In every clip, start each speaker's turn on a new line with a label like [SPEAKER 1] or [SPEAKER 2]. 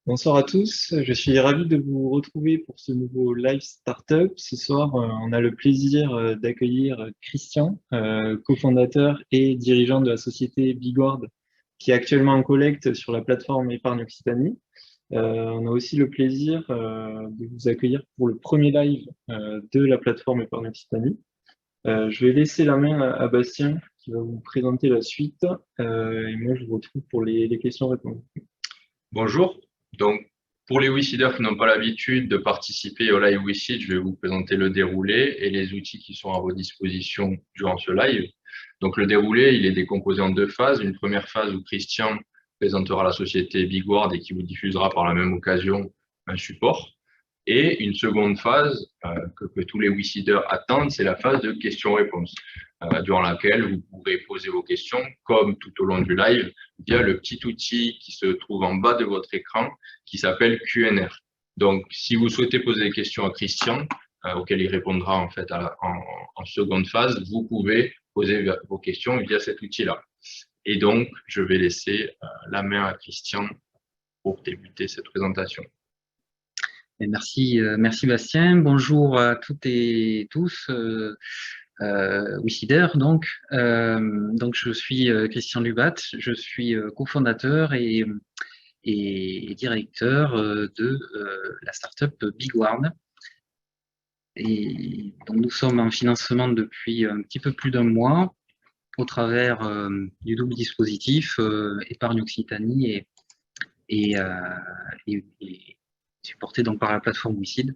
[SPEAKER 1] Bonsoir à tous, je suis ravi de vous retrouver pour ce nouveau live startup. Ce soir, on a le plaisir d'accueillir Christian, cofondateur et dirigeant de la société Bigward, qui est actuellement en collecte sur la plateforme Épargne Occitanie. On a aussi le plaisir de vous accueillir pour le premier live de la plateforme Épargne Occitanie. Je vais laisser la main à Bastien qui va vous présenter la suite et moi je vous retrouve pour les questions-réponses.
[SPEAKER 2] Bonjour. Donc, pour les WeSeeders qui n'ont pas l'habitude de participer au live WeSeed, je vais vous présenter le déroulé et les outils qui sont à vos dispositions durant ce live. Donc, le déroulé, il est décomposé en deux phases. Une première phase où Christian présentera la société Bigward et qui vous diffusera par la même occasion un support. Et une seconde phase que tous les WeSeeders attendent, c'est la phase de questions-réponses, durant laquelle vous pourrez poser vos questions, comme tout au long du live, via le petit outil qui se trouve en bas de votre écran, qui s'appelle Q&R. Donc, si vous souhaitez poser des questions à Christian, auxquelles il répondra en fait en seconde phase, vous pouvez poser vos questions via cet outil-là. Et donc, je vais laisser la main à Christian pour débuter cette présentation.
[SPEAKER 3] Merci Bastien. Bonjour à toutes et tous. WeSeeder, donc je suis Christian Lubat, je suis cofondateur et directeur de la startup Bigward. Et donc nous sommes en financement depuis un petit peu plus d'un mois au travers du double dispositif Épargne Occitanie et supporté donc par la plateforme WeSeed.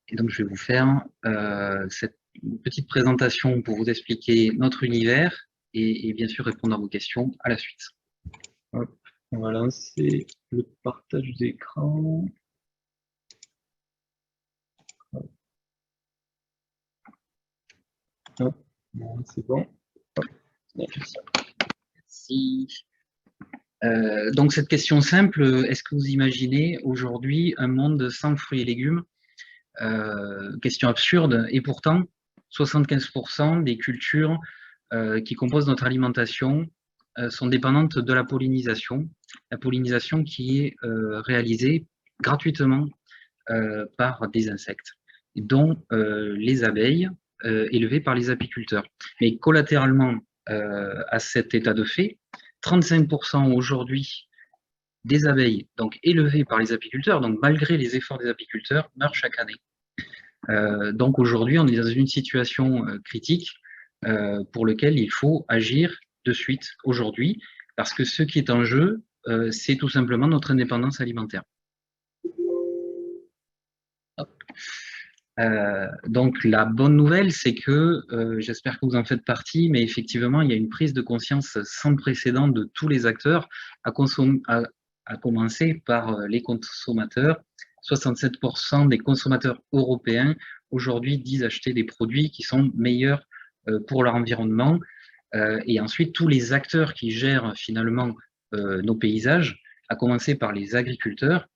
[SPEAKER 3] Et donc je vais vous faire cette petite présentation pour vous expliquer notre univers et bien sûr répondre à vos questions à la suite.
[SPEAKER 1] Hop, on va lancer le partage d'écran. C'est bon. Hop.
[SPEAKER 3] Merci. Donc cette question simple, est-ce que vous imaginez aujourd'hui un monde sans fruits et légumes? Question absurde, et pourtant 75% des cultures qui composent notre alimentation sont dépendantes de la pollinisation qui est réalisée gratuitement par des insectes, dont les abeilles élevées par les apiculteurs. Mais collatéralement à cet état de fait, 35% aujourd'hui des abeilles donc élevées par les apiculteurs, donc malgré les efforts des apiculteurs, meurent chaque année. Donc aujourd'hui, on est dans une situation critique pour laquelle il faut agir de suite aujourd'hui, parce que ce qui est en jeu, c'est tout simplement notre indépendance alimentaire. Donc la bonne nouvelle, c'est que, j'espère que vous en faites partie, mais effectivement, il y a une prise de conscience sans précédent de tous les acteurs, à commencer par les consommateurs. 67% des consommateurs européens aujourd'hui disent acheter des produits qui sont meilleurs pour leur environnement. Et ensuite, tous les acteurs qui gèrent finalement nos paysages, à commencer par les agriculteurs,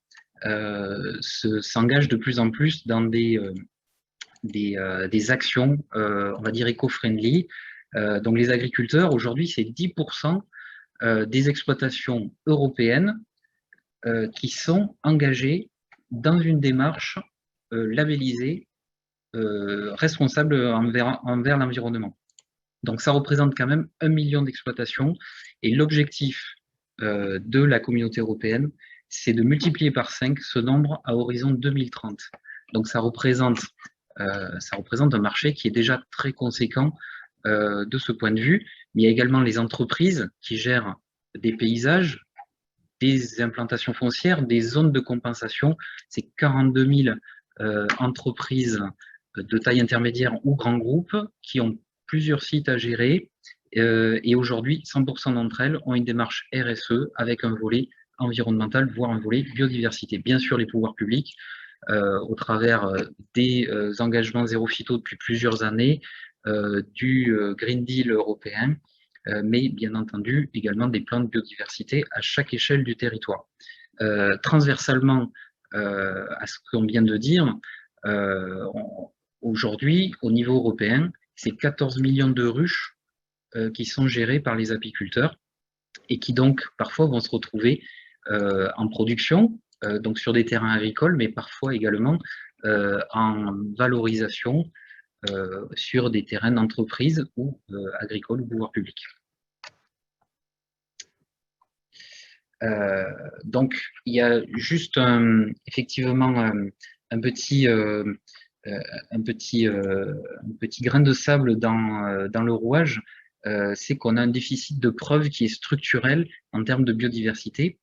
[SPEAKER 3] s'engagent de plus en plus dans des actions, on va dire, éco-friendly. Donc les agriculteurs, aujourd'hui, c'est 10% des exploitations européennes qui sont engagées dans une démarche labellisée responsable envers l'environnement. Donc ça représente quand même 1 million d'exploitations, et l'objectif de la communauté européenne, c'est de multiplier par 5 ce nombre à horizon 2030. Donc ça représente un marché qui est déjà très conséquent de ce point de vue, mais il y a également les entreprises qui gèrent des paysages, des implantations foncières, des zones de compensation. C'est 42 000 entreprises de taille intermédiaire ou grands groupes qui ont plusieurs sites à gérer, et aujourd'hui 100% d'entre elles ont une démarche RSE avec un volet environnemental, voire un volet biodiversité. Bien sûr, les pouvoirs publics, au travers des engagements zéro phyto depuis plusieurs années, du Green Deal européen, mais bien entendu également des plans de biodiversité à chaque échelle du territoire. Transversalement à ce qu'on vient de dire, aujourd'hui, au niveau européen, c'est 14 millions de ruches qui sont gérées par les apiculteurs et qui donc parfois vont se retrouver en production, donc sur des terrains agricoles, mais parfois également en valorisation sur des terrains d'entreprise ou agricoles ou pouvoir public. Donc, il y a juste effectivement un petit grain de sable dans le rouage, c'est qu'on a un déficit de preuves qui est structurel en termes de biodiversité,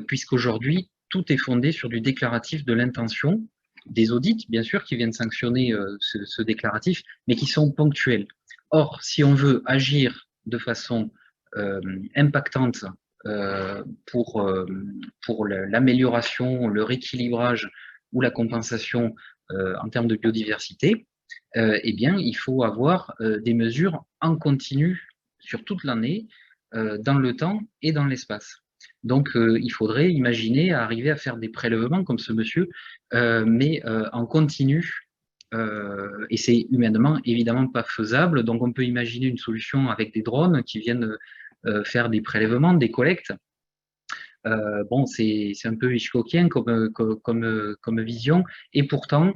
[SPEAKER 3] puisqu'aujourd'hui, tout est fondé sur du déclaratif de l'intention, des audits, bien sûr, qui viennent sanctionner ce déclaratif, mais qui sont ponctuels. Or, si on veut agir de façon impactante pour l'amélioration, le rééquilibrage ou la compensation en termes de biodiversité, eh bien, il faut avoir des mesures en continu sur toute l'année, dans le temps et dans l'espace. Donc, il faudrait imaginer arriver à faire des prélèvements comme ce monsieur, mais en continu, et c'est humainement évidemment pas faisable. Donc, on peut imaginer une solution avec des drones qui viennent faire des prélèvements, des collectes. Bon, c'est un peu Hitchcockien comme vision, et pourtant,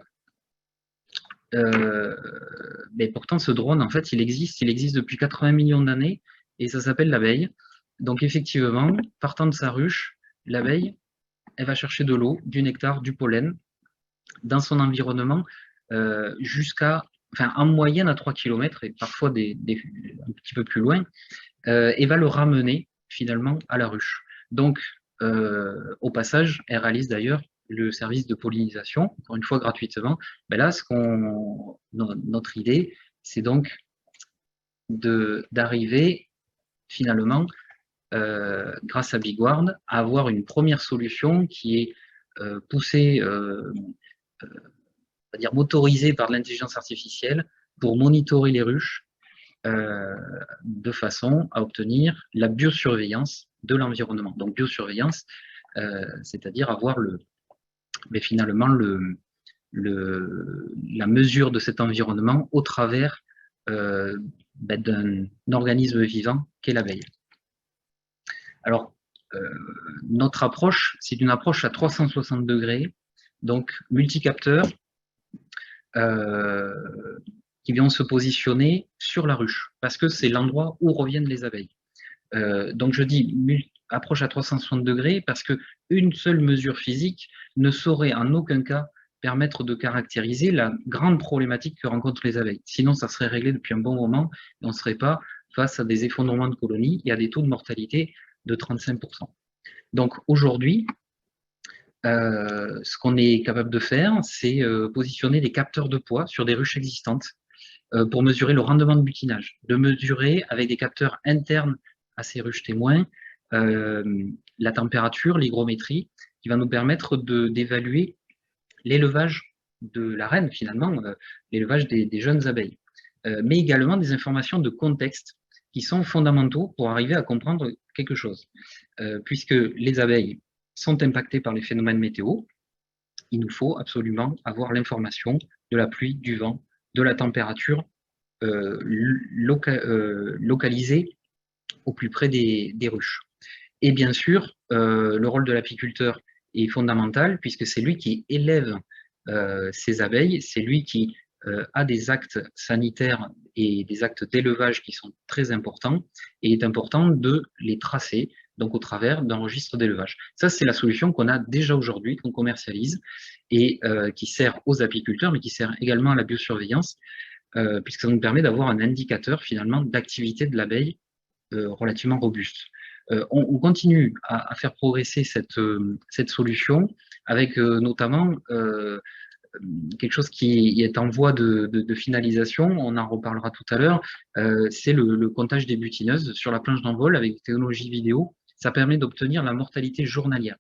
[SPEAKER 3] ce drone, en fait, il existe depuis 80 millions d'années, et ça s'appelle l'abeille. Donc, effectivement, partant de sa ruche, l'abeille, elle va chercher de l'eau, du nectar, du pollen, dans son environnement, en moyenne à 3 km, et parfois un petit peu plus loin, et va le ramener finalement à la ruche. Donc, au passage, elle réalise d'ailleurs le service de pollinisation, encore une fois gratuitement. Ben là, notre idée, c'est donc d'arriver finalement, grâce à Bigward, à avoir une première solution qui est poussée, c'est-à-dire motorisée par l'intelligence artificielle pour monitorer les ruches de façon à obtenir la biosurveillance de l'environnement. Donc biosurveillance, c'est-à-dire avoir finalement la mesure de cet environnement au travers d'un organisme vivant qu'est l'abeille. Alors, notre approche, c'est une approche à 360 degrés, donc multicapteurs, qui vont se positionner sur la ruche, parce que c'est l'endroit où reviennent les abeilles. Donc je dis approche à 360 degrés, parce qu'une seule mesure physique ne saurait en aucun cas permettre de caractériser la grande problématique que rencontrent les abeilles. Sinon, ça serait réglé depuis un bon moment, et on ne serait pas face à des effondrements de colonies et à des taux de mortalité de 35%. Donc aujourd'hui, ce qu'on est capable de faire, c'est positionner des capteurs de poids sur des ruches existantes pour mesurer le rendement de butinage, de mesurer avec des capteurs internes à ces ruches témoins la température, l'hygrométrie, qui va nous permettre d'évaluer l'élevage de la reine, finalement, l'élevage des jeunes abeilles, mais également des informations de contexte qui sont fondamentaux pour arriver à comprendre quelque chose. Puisque les abeilles sont impactées par les phénomènes météo, il nous faut absolument avoir l'information de la pluie, du vent, de la température localisée au plus près des ruches. Et bien sûr, le rôle de l'apiculteur est fondamental, puisque c'est lui qui élève ces abeilles, c'est lui qui a des actes sanitaires et des actes d'élevage qui sont très importants, et il est important de les tracer, donc au travers d'un registre d'élevage. Ça, c'est la solution qu'on a déjà aujourd'hui, qu'on commercialise, et qui sert aux apiculteurs, mais qui sert également à la biosurveillance, puisque ça nous permet d'avoir un indicateur finalement d'activité de l'abeille relativement robuste. On continue à faire progresser cette solution avec notamment quelque chose qui est en voie de finalisation, on en reparlera tout à l'heure, c'est le comptage des butineuses sur la planche d'envol avec des technologies vidéo. Ça permet d'obtenir la mortalité journalière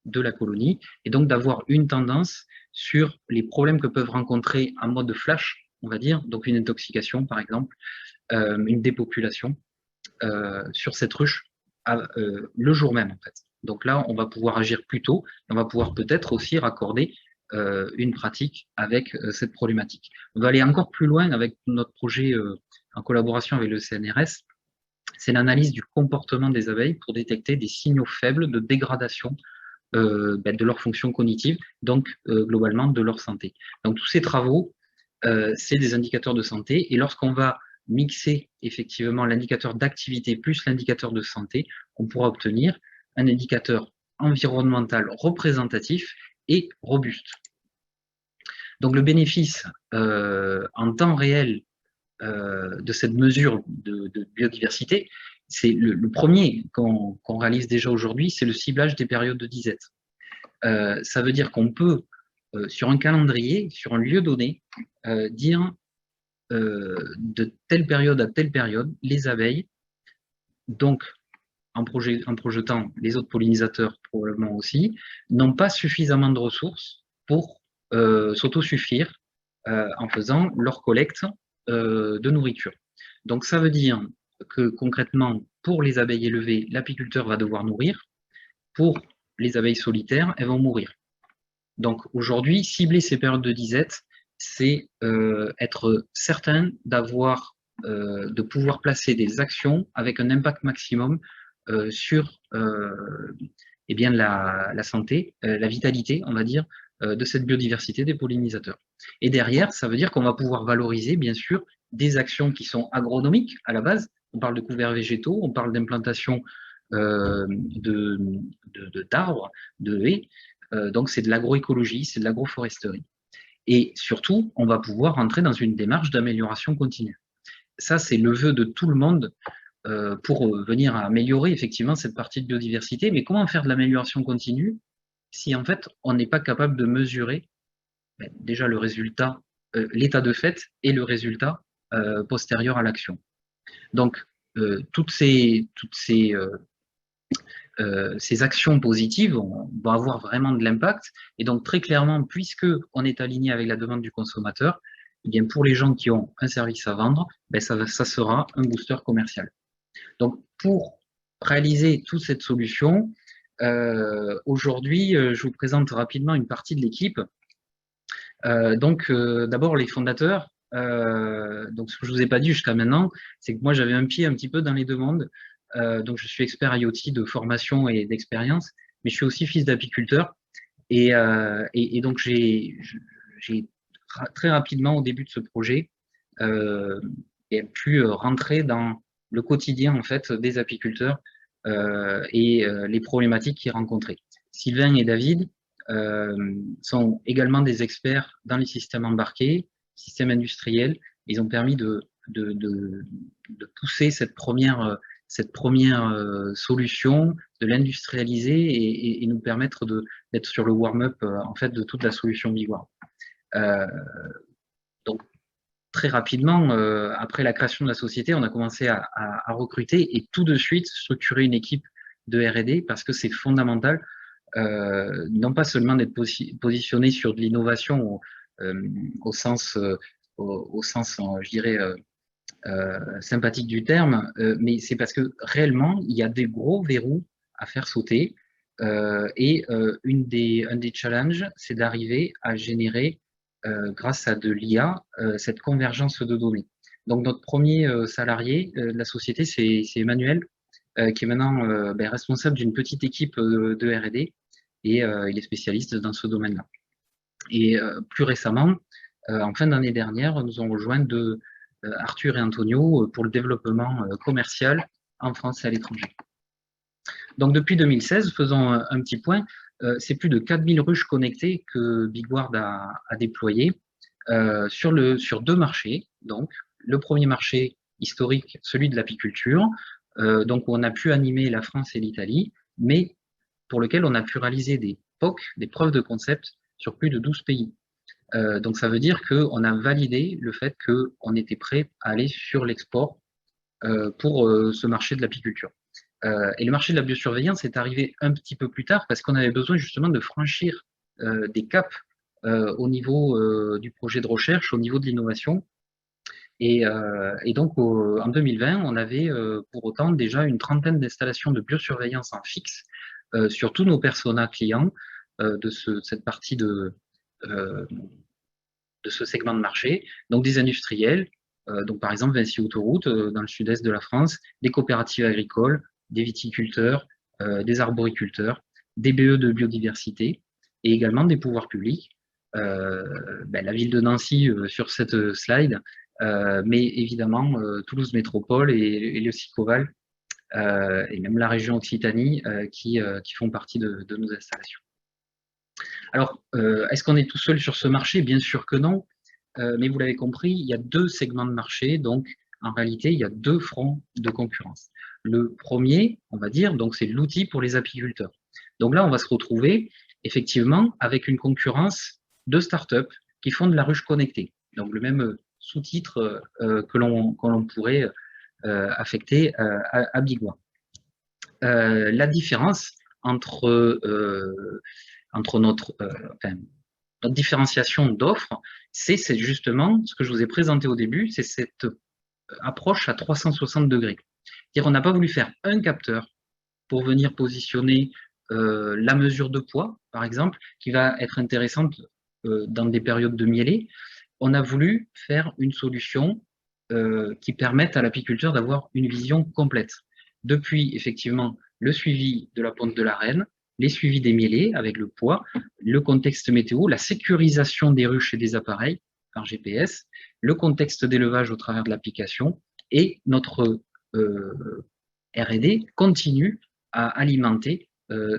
[SPEAKER 3] de la colonie et donc d'avoir une tendance sur les problèmes que peuvent rencontrer en mode flash, on va dire, donc une intoxication par exemple, une dépopulation sur cette ruche le jour même en fait. Donc là, on va pouvoir agir plus tôt, et on va pouvoir peut-être aussi raccorder une pratique avec cette problématique. On va aller encore plus loin avec notre projet en collaboration avec le CNRS c'est l'analyse du comportement des abeilles pour détecter des signaux faibles de dégradation de leur fonction cognitive, donc globalement de leur santé. Donc tous ces travaux, c'est des indicateurs de santé, et lorsqu'on va mixer effectivement l'indicateur d'activité plus l'indicateur de santé, on pourra obtenir un indicateur environnemental représentatif et robuste. Donc le bénéfice en temps réel de cette mesure de biodiversité, c'est le premier qu'on réalise déjà aujourd'hui, c'est le ciblage des périodes de disette. Ça veut dire qu'on peut, sur un calendrier, sur un lieu donné, dire de telle période à telle période, les abeilles, donc en projetant les autres pollinisateurs probablement aussi, n'ont pas suffisamment de ressources pour s'autosuffire en faisant leur collecte de nourriture. Donc ça veut dire que concrètement, pour les abeilles élevées, l'apiculteur va devoir nourrir. Pour les abeilles solitaires, elles vont mourir. Donc aujourd'hui, cibler ces périodes de disette, c'est être certain de pouvoir placer des actions avec un impact maximum sur eh bien la santé, la vitalité, on va dire, de cette biodiversité des pollinisateurs. Et derrière, ça veut dire qu'on va pouvoir valoriser, bien sûr, des actions qui sont agronomiques à la base. On parle de couverts végétaux, on parle d'implantation d'arbres, de haies. Donc c'est de l'agroécologie, c'est de l'agroforesterie. Et surtout, on va pouvoir rentrer dans une démarche d'amélioration continue. Ça, c'est le vœu de tout le monde pour venir améliorer effectivement cette partie de biodiversité. Mais comment faire de l'amélioration continue si en fait on n'est pas capable de mesurer déjà le résultat, l'état de fait et le résultat postérieur à l'action. Donc toutes ces actions positives vont avoir vraiment de l'impact. Et donc, très clairement, puisque on est aligné avec la demande du consommateur, eh bien, pour les gens qui ont un service à vendre, ça sera un booster commercial. Donc, pour réaliser toute cette solution, aujourd'hui, je vous présente rapidement une partie de l'équipe. D'abord, les fondateurs. Donc, ce que je ne vous ai pas dit jusqu'à maintenant, c'est que moi, j'avais un pied un petit peu dans les deux mondes. Donc, je suis expert IoT de formation et d'expérience, mais je suis aussi fils d'apiculteur. Et donc, j'ai très rapidement, au début de ce projet, pu rentrer dans le quotidien en fait, des apiculteurs et les problématiques qu'ils rencontraient. Sylvain et David sont également des experts dans les systèmes embarqués, systèmes industriels. Ils ont permis de pousser cette première solution, de l'industrialiser et nous permettre d'être sur le warm-up en fait, de toute la solution Bigward. Donc, très rapidement, après la création de la société, on a commencé à recruter et tout de suite structurer une équipe de R&D parce que c'est fondamental, non pas seulement d'être positionné sur de l'innovation au sens, je dirais, sympathique du terme, mais c'est parce que réellement, il y a des gros verrous à faire sauter et un des challenges, c'est d'arriver à générer, grâce à de l'IA, cette convergence de données. Donc notre premier salarié de la société, c'est Emmanuel, qui est maintenant responsable d'une petite équipe de R&D et il est spécialiste dans ce domaine-là. Et plus récemment, en fin d'année dernière, nous avons rejoint Arthur et Antonio pour le développement commercial en France et à l'étranger. Donc depuis 2016, faisons un petit point, c'est plus de 4000 ruches connectées que Bigward a déployées sur deux marchés. Donc le premier marché historique, celui de l'apiculture, donc on a pu animer la France et l'Italie, mais pour lequel on a pu réaliser des POC, des preuves de concept, sur plus de 12 pays. Donc ça veut dire qu'on a validé le fait qu'on était prêt à aller sur l'export pour ce marché de l'apiculture. Et le marché de la biosurveillance est arrivé un petit peu plus tard parce qu'on avait besoin justement de franchir des caps au niveau du projet de recherche, au niveau de l'innovation. Et donc en 2020, on avait pour autant déjà une trentaine d'installations de biosurveillance en fixe sur tous nos personas clients de cette partie de ce segment de marché, donc des industriels, donc par exemple Vinci Autoroute dans le sud-est de la France, des coopératives agricoles, des viticulteurs, des arboriculteurs, des BE de biodiversité et également des pouvoirs publics. La ville de Nancy sur cette slide, mais évidemment Toulouse Métropole et le Sicoval et même la région Occitanie qui font partie de nos installations. Alors, est-ce qu'on est tout seul sur ce marché? Bien sûr que non, mais vous l'avez compris, il y a deux segments de marché, donc en réalité, il y a deux fronts de concurrence. Le premier, on va dire, donc c'est l'outil pour les apiculteurs. Donc là, on va se retrouver effectivement avec une concurrence de startups qui font de la ruche connectée. Donc le même sous-titre que l'on pourrait affecter à Bigua. La différence entre notre différenciation d'offres, c'est justement ce que je vous ai présenté au début, c'est cette approche à 360 degrés. C'est-à-dire on n'a pas voulu faire un capteur pour venir positionner la mesure de poids, par exemple, qui va être intéressante dans des périodes de mielée. On a voulu faire une solution qui permette à l'apiculteur d'avoir une vision complète. Depuis, effectivement, le suivi de la ponte de la reine, les suivis des mielés avec le poids, le contexte météo, la sécurisation des ruches et des appareils par GPS, le contexte d'élevage au travers de l'application, et notre R&D continue à alimenter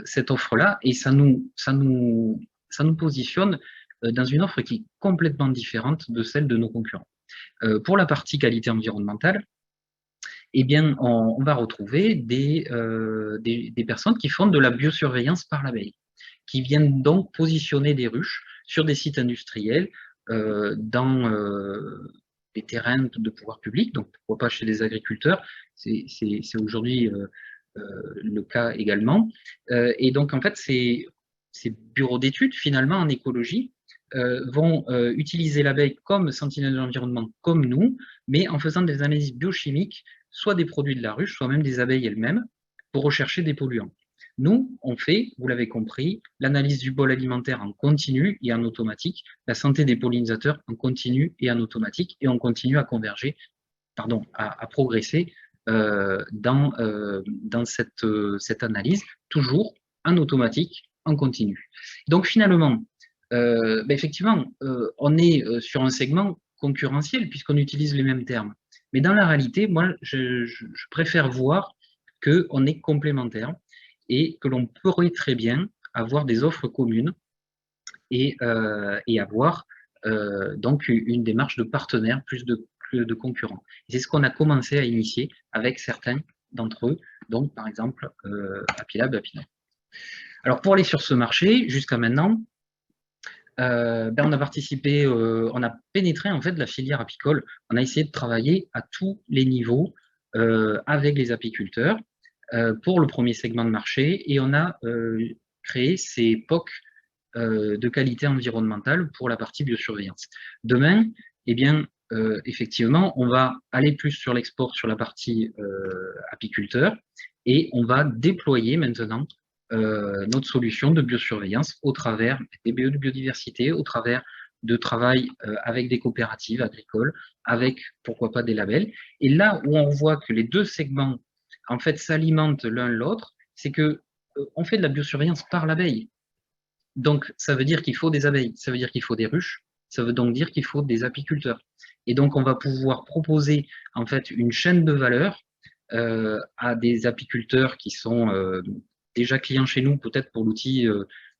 [SPEAKER 3] cette offre-là, et ça nous positionne dans une offre qui est complètement différente de celle de nos concurrents. Pour la partie qualité environnementale, eh bien, on va retrouver des personnes qui font de la biosurveillance par l'abeille, qui viennent donc positionner des ruches sur des sites industriels dans des terrains de pouvoir public, donc pourquoi pas chez des agriculteurs, c'est aujourd'hui le cas également. Et donc, en fait, ces bureaux d'études, finalement, en écologie, vont utiliser l'abeille comme sentinelle de l'environnement, comme nous, mais en faisant des analyses biochimiques, soit des produits de la ruche, soit même des abeilles elles-mêmes, pour rechercher des polluants. Nous, on fait, vous l'avez compris, l'analyse du bol alimentaire en continu et en automatique, la santé des pollinisateurs en continu et en automatique, et on continue à converger, à progresser dans cette analyse, toujours en automatique, en continu. Donc finalement, effectivement, on est sur un segment concurrentiel puisqu'on utilise les mêmes termes. Mais dans la réalité, moi, je préfère voir qu'on est complémentaires et que l'on pourrait très bien avoir des offres communes et avoir donc une démarche de partenaire plus de concurrents. C'est ce qu'on a commencé à initier avec certains d'entre eux, donc par exemple Apilab, Apina. Alors pour aller sur ce marché, jusqu'à maintenant, on a participé, on a pénétré en fait la filière apicole. On a essayé de travailler à tous les niveaux avec les apiculteurs pour le premier segment de marché, et on a créé ces POC de qualité environnementale pour la partie biosurveillance. Demain, eh bien, effectivement, on va aller plus sur l'export sur la partie apiculteur, et on va déployer maintenant notre solution de biosurveillance au travers des BE de biodiversité, au travers de travail avec des coopératives agricoles, avec pourquoi pas des labels. Et là où on voit que les deux segments en fait s'alimentent l'un l'autre, c'est que on fait de la biosurveillance par l'abeille. Donc ça veut dire qu'il faut des abeilles, ça veut dire qu'il faut des ruches, ça veut donc dire qu'il faut des apiculteurs. Et donc on va pouvoir proposer en fait une chaîne de valeur à des apiculteurs qui sont déjà clients chez nous, peut-être pour l'outil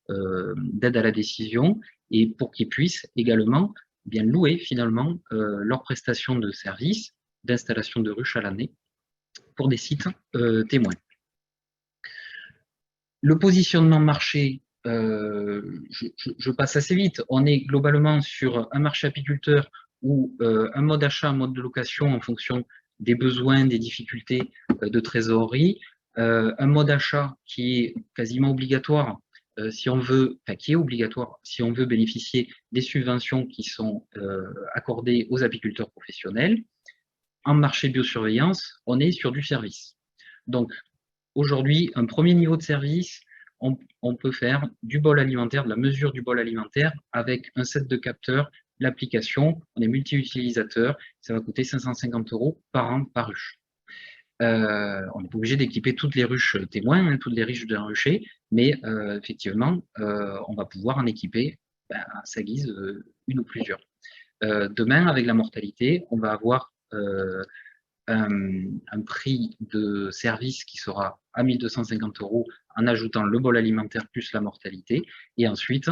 [SPEAKER 3] d'aide à la décision, et pour qu'ils puissent également bien louer finalement leurs prestations de services d'installation de ruches à l'année pour des sites témoins. Le positionnement marché, je passe assez vite. On est globalement sur un marché apiculteur où un mode achat, un mode de location en fonction des besoins, des difficultés de trésorerie, un mode achat qui est quasiment obligatoire si on veut, qui est obligatoire si on veut bénéficier des subventions qui sont accordées aux apiculteurs professionnels. En marché biosurveillance, on est sur du service. Donc aujourd'hui, un premier niveau de service, on peut faire du bol alimentaire, de la mesure du bol alimentaire avec un set de capteurs l'application, on est multi-utilisateur, ça va coûter 550 € par an par ruche. On n'est pas obligé d'équiper toutes les ruches témoins, hein, toutes les ruches d'un rucher, mais effectivement, on va pouvoir en équiper à sa guise une ou plusieurs. Demain, avec la mortalité, on va avoir un prix de service qui sera à 1 250 € en ajoutant le bol alimentaire plus la mortalité. Et ensuite,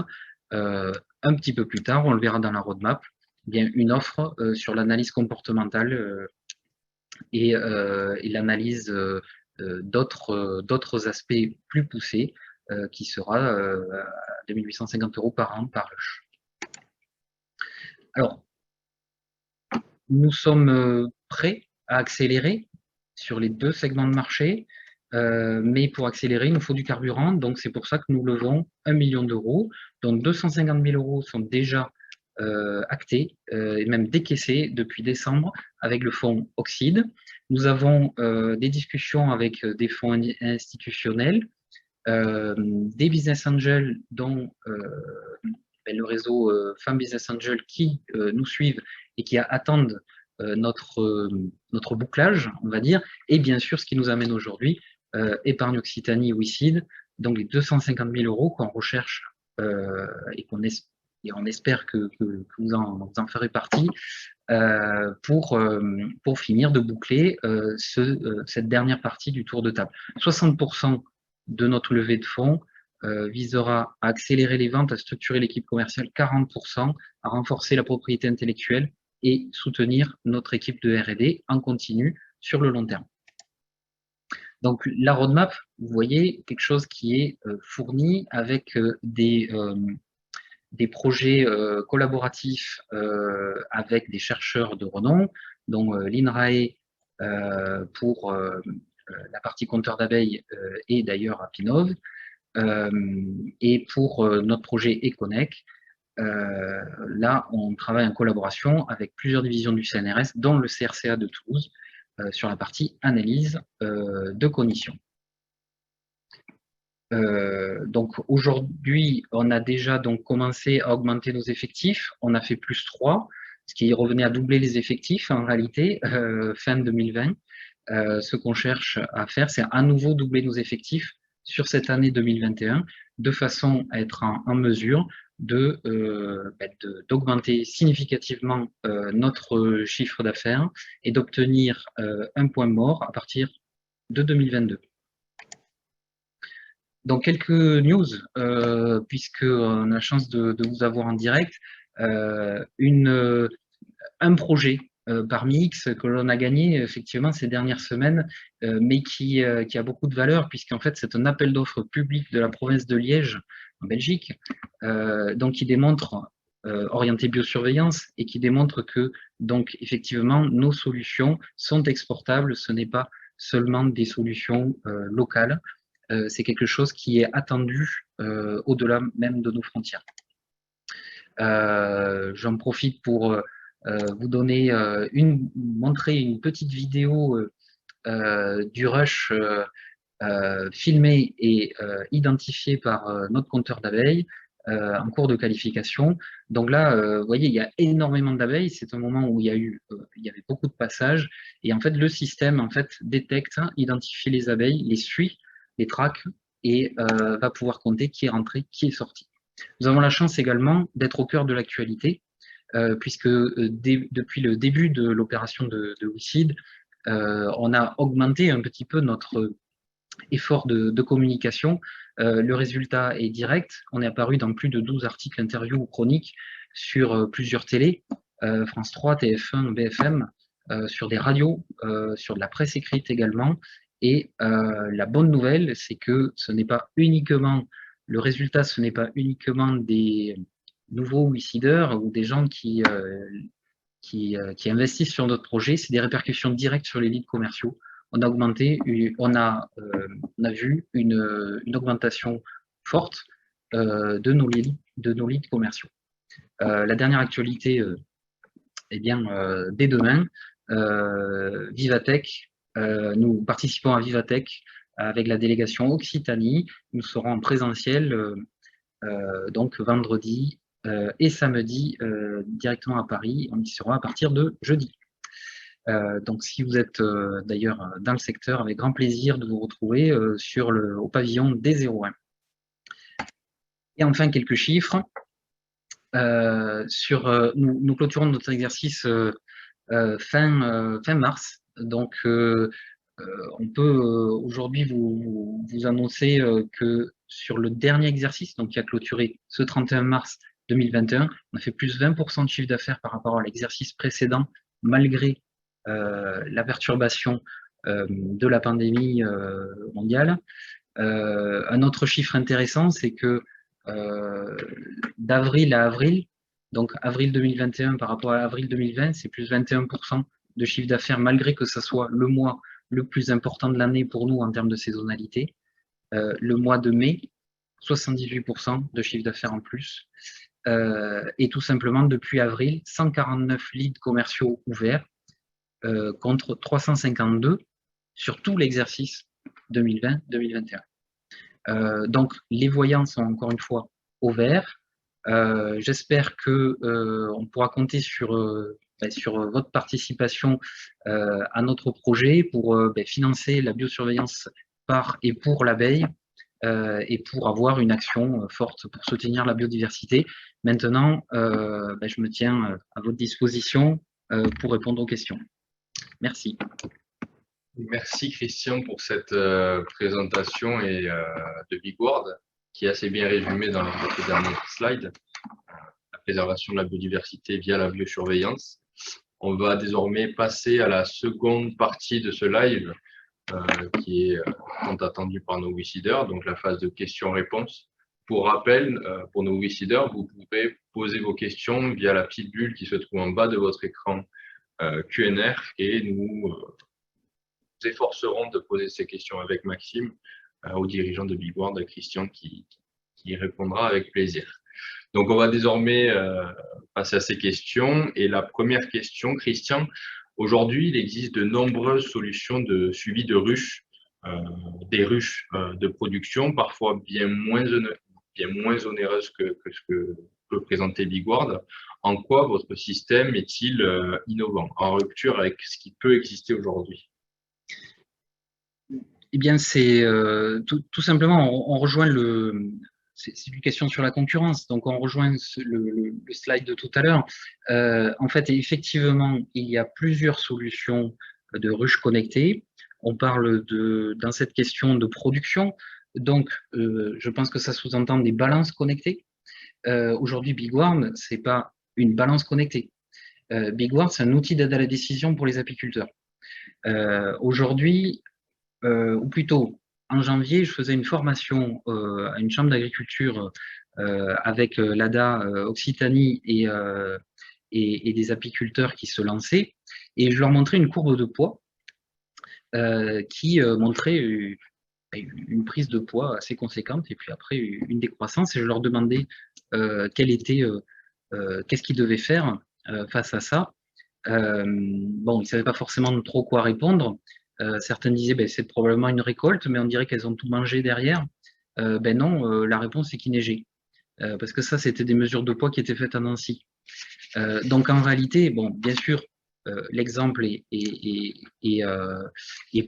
[SPEAKER 3] un petit peu plus tard, on le verra dans la roadmap, bien une offre sur l'analyse comportementale et l'analyse d'autres aspects plus poussés qui sera à 2 850 € par an par ruche. Alors, nous sommes prêts à accélérer sur les 2 segments de marché, mais pour accélérer, il nous faut du carburant, donc c'est pour ça que nous levons 1 million d'euros, dont 250 000 € sont déjà actés et même décaissés depuis décembre avec le fonds Oxide. Nous avons des discussions avec des fonds institutionnels, des business angels dont le réseau Femmes Business Angels qui nous suivent et qui attendent notre bouclage, on va dire, et bien sûr ce qui nous amène aujourd'hui, Épargne Occitanie WeSeed, donc les 250 000 € qu'on recherche et on espère que vous en ferez partie pour finir de boucler cette dernière partie du tour de table. 60% de notre levée de fonds visera à accélérer les ventes, à structurer l'équipe commerciale, 40% à renforcer la propriété intellectuelle et soutenir notre équipe de R&D en continu sur le long terme. Donc la roadmap, vous voyez, quelque chose qui est fourni avec des projets collaboratifs avec des chercheurs de renom, dont l'INRAE pour la partie compteur d'abeilles et d'ailleurs Apinov, et pour notre projet Econec, là on travaille en collaboration avec plusieurs divisions du CNRS, dont le CRCA de Toulouse, sur la partie analyse de cognition. Donc aujourd'hui, on a déjà donc commencé à augmenter nos effectifs. On a fait plus 3, ce qui revenait à doubler les effectifs en réalité, fin 2020. Ce qu'on cherche à faire, c'est à nouveau doubler nos effectifs sur cette année 2021, de façon à être en mesure d'augmenter significativement notre chiffre d'affaires et d'obtenir un point mort à partir de 2022. Donc quelques news, puisqu'on a la chance de vous avoir en direct, un projet parmi X que l'on a gagné effectivement ces dernières semaines, mais qui a beaucoup de valeur, puisqu'en fait c'est un appel d'offres public de la province de Liège, en Belgique, donc qui démontre, orienté biosurveillance, et qui démontre que donc effectivement nos solutions sont exportables, ce n'est pas seulement des solutions locales. C'est quelque chose qui est attendu au-delà même de nos frontières. J'en profite pour vous donner montrer une petite vidéo du rush filmé et identifié par notre compteur d'abeilles en cours de qualification. Donc là, vous voyez, il y a énormément d'abeilles. C'est un moment où il y avait beaucoup de passages. Et en fait, le système détecte, identifie les abeilles, les suit, les traque et va pouvoir compter qui est rentré, qui est sorti. Nous avons la chance également d'être au cœur de l'actualité, puisque depuis le début de l'opération de WeSeed, on a augmenté un petit peu notre effort de communication. Le résultat est direct. On est apparu dans plus de 12 articles, interviews ou chroniques sur plusieurs télés, France 3, TF1, BFM, sur des radios, sur de la presse écrite également. Et la bonne nouvelle, c'est que ce n'est pas uniquement, le résultat, ce n'est pas uniquement des nouveaux WeSeeders ou des gens qui investissent sur notre projet, c'est des répercussions directes sur les leads commerciaux. On a vu une augmentation forte de nos leads commerciaux. La dernière actualité, eh bien, dès demain, Vivatech, nous participons à Vivatech avec la délégation Occitanie. Nous serons en présentiel donc vendredi et samedi directement à Paris. On y sera à partir de jeudi. Donc, si vous êtes d'ailleurs dans le secteur, avec grand plaisir de vous retrouver au pavillon D01. Et enfin, quelques chiffres. Nous clôturons notre exercice fin mars. Donc, on peut aujourd'hui vous annoncer que sur le dernier exercice, donc qui a clôturé ce 31 mars 2021, on a fait plus 20% de chiffre d'affaires par rapport à l'exercice précédent, malgré la perturbation de la pandémie mondiale. Un autre chiffre intéressant, c'est que d'avril à avril, donc avril 2021 par rapport à avril 2020, c'est plus 21% de chiffre d'affaires, malgré que ce soit le mois le plus important de l'année pour nous en termes de saisonnalité. Le mois de mai, 78% de chiffre d'affaires en plus. Et tout simplement, depuis avril, 149 leads commerciaux ouverts contre 352 sur tout l'exercice 2020-2021. Donc, les voyants sont encore une fois au vert. J'espère qu'on pourra compter sur votre participation à notre projet pour financer la biosurveillance par et pour l'abeille et pour avoir une action forte pour soutenir la biodiversité. Maintenant, je me tiens à votre disposition pour répondre aux questions. Merci.
[SPEAKER 2] Merci Christian pour cette présentation de Bigward qui est assez bien résumée dans votre dernier slide, la préservation de la biodiversité via la biosurveillance. On va désormais passer à la seconde partie de ce live qui est tant attendu par nos WeSeeders, donc la phase de questions-réponses. Pour rappel, pour nos WeSeeders, vous pouvez poser vos questions via la petite bulle qui se trouve en bas de votre écran Q&R et nous efforcerons de poser ces questions avec Maxime au dirigeant de Bigward, Christian, qui y répondra avec plaisir. Donc, on va désormais passer à ces questions. Et la première question, Christian, aujourd'hui, il existe de nombreuses solutions de suivi de ruches, des ruches de production, parfois bien moins onéreuses que ce que peut présenter Bigward. En quoi votre système est-il innovant, en rupture avec ce qui peut exister aujourd'hui?
[SPEAKER 3] Eh bien, c'est tout simplement, on rejoint c'est une question sur la concurrence, donc on rejoint le slide de tout à l'heure. En fait, effectivement, il y a plusieurs solutions de ruches connectées. On parle dans cette question de production, donc je pense que ça sous-entend des balances connectées. Aujourd'hui, Bigward, c'est pas une balance connectée. Bigward, c'est un outil d'aide à la décision pour les apiculteurs. Aujourd'hui, ou plutôt en janvier, je faisais une formation à une chambre d'agriculture avec l'ADA Occitanie et des apiculteurs qui se lançaient, et je leur montrais une courbe de poids qui montrait une prise de poids assez conséquente et puis après une décroissance, et je leur demandais qu'est-ce qu'ils devaient faire face à ça. Bon, ils ne savaient pas forcément trop quoi répondre. Certains disaient c'est probablement une récolte, mais on dirait qu'elles ont tout mangé derrière. Non, la réponse c'est qu'il neigeait. Parce que ça, c'était des mesures de poids qui étaient faites à Nancy. Donc en réalité, bon, bien sûr, l'exemple est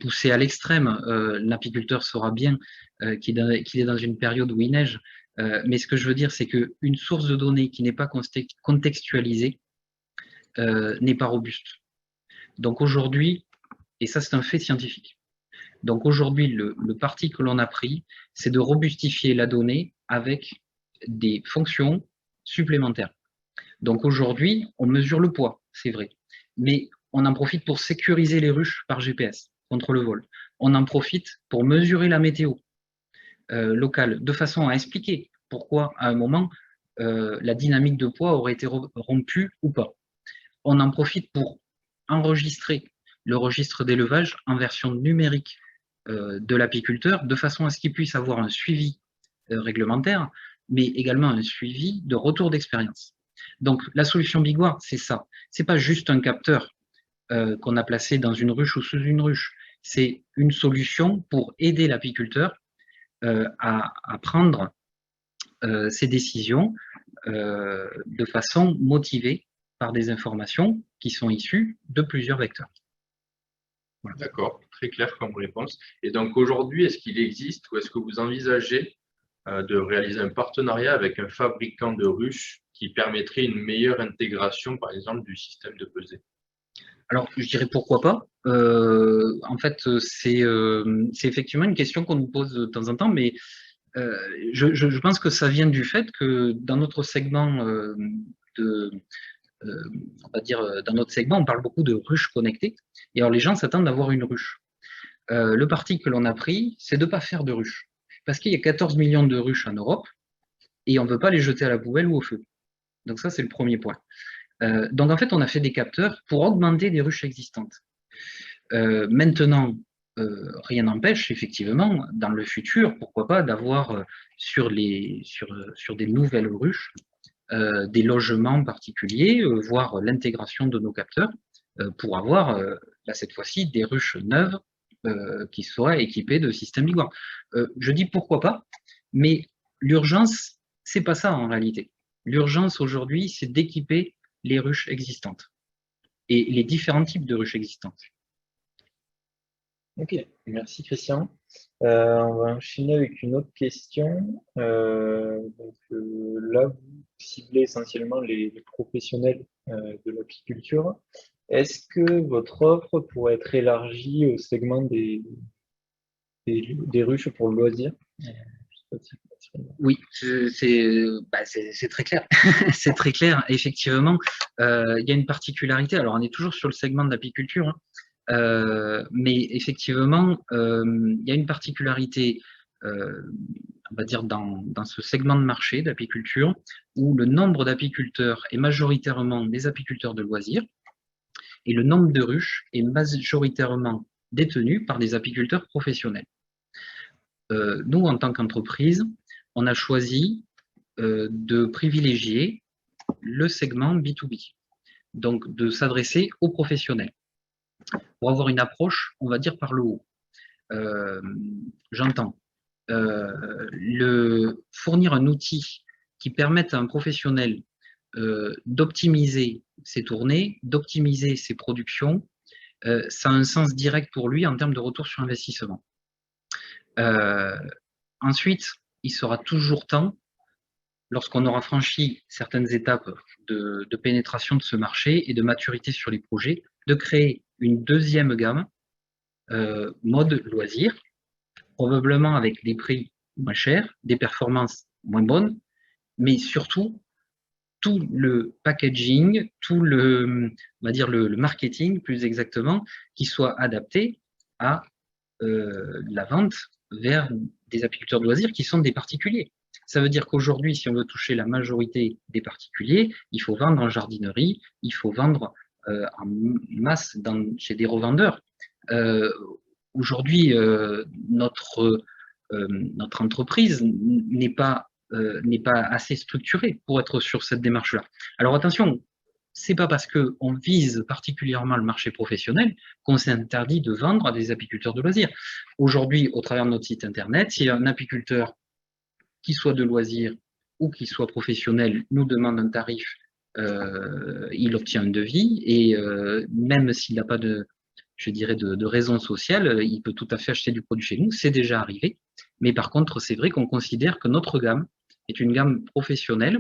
[SPEAKER 3] poussé à l'extrême. L'apiculteur saura bien qu'il est dans une période où il neige. Mais ce que je veux dire, c'est qu'une source de données qui n'est pas contextualisée n'est pas robuste. Donc aujourd'hui, et ça c'est un fait scientifique, donc aujourd'hui le parti que l'on a pris, c'est de robustifier la donnée avec des fonctions supplémentaires. Donc aujourd'hui, on mesure le poids, c'est vrai, mais on en profite pour sécuriser les ruches par GPS contre le vol. On en profite pour mesurer la météo locale, de façon à expliquer pourquoi à un moment la dynamique de poids aurait été rompue ou pas. On en profite pour enregistrer le registre d'élevage en version numérique de l'apiculteur, de façon à ce qu'il puisse avoir un suivi réglementaire, mais également un suivi de retour d'expérience. Donc la solution Bigward, c'est ça. C'est pas juste un capteur qu'on a placé dans une ruche ou sous une ruche. C'est une solution pour aider l'apiculteur à prendre ses décisions de façon motivée par des informations qui sont issues de plusieurs vecteurs.
[SPEAKER 2] Voilà. D'accord, très clair comme réponse. Et donc aujourd'hui, est-ce qu'il existe ou est-ce que vous envisagez de réaliser un partenariat avec un fabricant de ruches qui permettrait une meilleure intégration, par exemple, du système de pesée?
[SPEAKER 3] Alors, je dirais pourquoi pas. En fait, c'est effectivement une question qu'on nous pose de temps en temps, mais je pense que ça vient du fait que dans notre segment de, on va dire, dans notre segment, on parle beaucoup de ruches connectées. Et alors, les gens s'attendent d'avoir une ruche. Le parti que l'on a pris, c'est de ne pas faire de ruches. Parce qu'il y a 14 millions de ruches en Europe et on ne veut pas les jeter à la poubelle ou au feu. Donc ça, c'est le premier point. Donc en fait, on a fait des capteurs pour augmenter des ruches existantes. Maintenant, rien n'empêche, effectivement, dans le futur, pourquoi pas, d'avoir sur des nouvelles ruches des logements particuliers, voire l'intégration de nos capteurs pour avoir, là, cette fois-ci, des ruches neuves qui soient équipées de systèmes Bigor. Je dis pourquoi pas, mais l'urgence, c'est pas ça en réalité. L'urgence aujourd'hui, c'est d'équiper les ruches existantes et les différents types de ruches existantes.
[SPEAKER 1] Ok, merci Christian. On va enchaîner avec une autre question. Là, vous ciblez essentiellement les professionnels de l'apiculture. Est-ce que votre offre pourrait être élargie au segment des ruches pour le loisir?
[SPEAKER 3] Oui, c'est très clair. C'est très clair. Effectivement, il y a une particularité. Alors, on est toujours sur le segment de l'apiculture, hein, mais effectivement, il y a une particularité, on va dire, dans ce segment de marché d'apiculture, où le nombre d'apiculteurs est majoritairement des apiculteurs de loisirs, et le nombre de ruches est majoritairement détenu par des apiculteurs professionnels. Nous, en tant qu'entreprise, on a choisi de privilégier le segment B2B, donc de s'adresser aux professionnels, pour avoir une approche, on va dire, par le haut. J'entends. Fournir un outil qui permette à un professionnel d'optimiser ses tournées, d'optimiser ses productions, ça a un sens direct pour lui en termes de retour sur investissement. Ensuite, il sera toujours temps, lorsqu'on aura franchi certaines étapes de pénétration de ce marché et de maturité sur les projets, de créer une deuxième gamme, mode loisir, probablement avec des prix moins chers, des performances moins bonnes, mais surtout tout le packaging, tout le, on va dire le marketing plus exactement, qui soit adapté à la vente vers des apiculteurs de loisirs qui sont des particuliers. Ça veut dire qu'aujourd'hui, si on veut toucher la majorité des particuliers, il faut vendre en jardinerie, il faut vendre en masse chez des revendeurs. Aujourd'hui, notre entreprise n'est pas assez structurée pour être sur cette démarche-là. Alors attention, c'est pas parce qu'on vise particulièrement le marché professionnel qu'on s'interdit de vendre à des apiculteurs de loisirs. Aujourd'hui, au travers de notre site internet, si un apiculteur qui soit de loisirs ou qui soit professionnel nous demande un tarif, il obtient un devis et même s'il n'a pas de raison sociale, il peut tout à fait acheter du produit chez nous, c'est déjà arrivé. Mais par contre, c'est vrai qu'on considère que notre gamme est une gamme professionnelle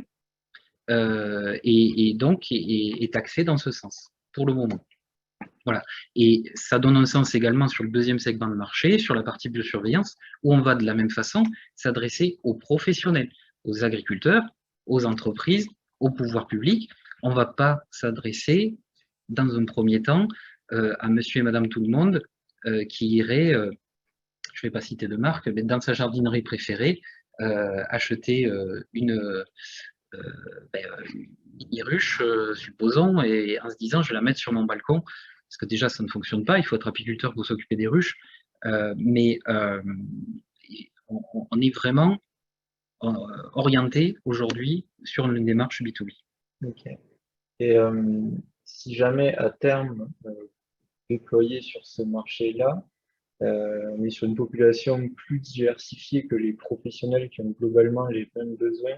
[SPEAKER 3] et donc est axée dans ce sens, pour le moment. Voilà. Et ça donne un sens également sur le deuxième segment de marché, sur la partie biosurveillance, où on va de la même façon s'adresser aux professionnels, aux agriculteurs, aux entreprises, au pouvoir public. On ne va pas s'adresser, dans un premier temps, à monsieur et madame tout le monde qui irait, je ne vais pas citer de marque, mais dans sa jardinerie préférée, acheter une ruche, supposons, et en se disant je vais la mettre sur mon balcon, parce que déjà ça ne fonctionne pas, il faut être apiculteur pour s'occuper des ruches, mais on est vraiment orienté aujourd'hui sur une démarche B2B.
[SPEAKER 1] Ok. Et si jamais à terme déployé sur ce marché-là, on est sur une population plus diversifiée que les professionnels qui ont globalement les mêmes besoins,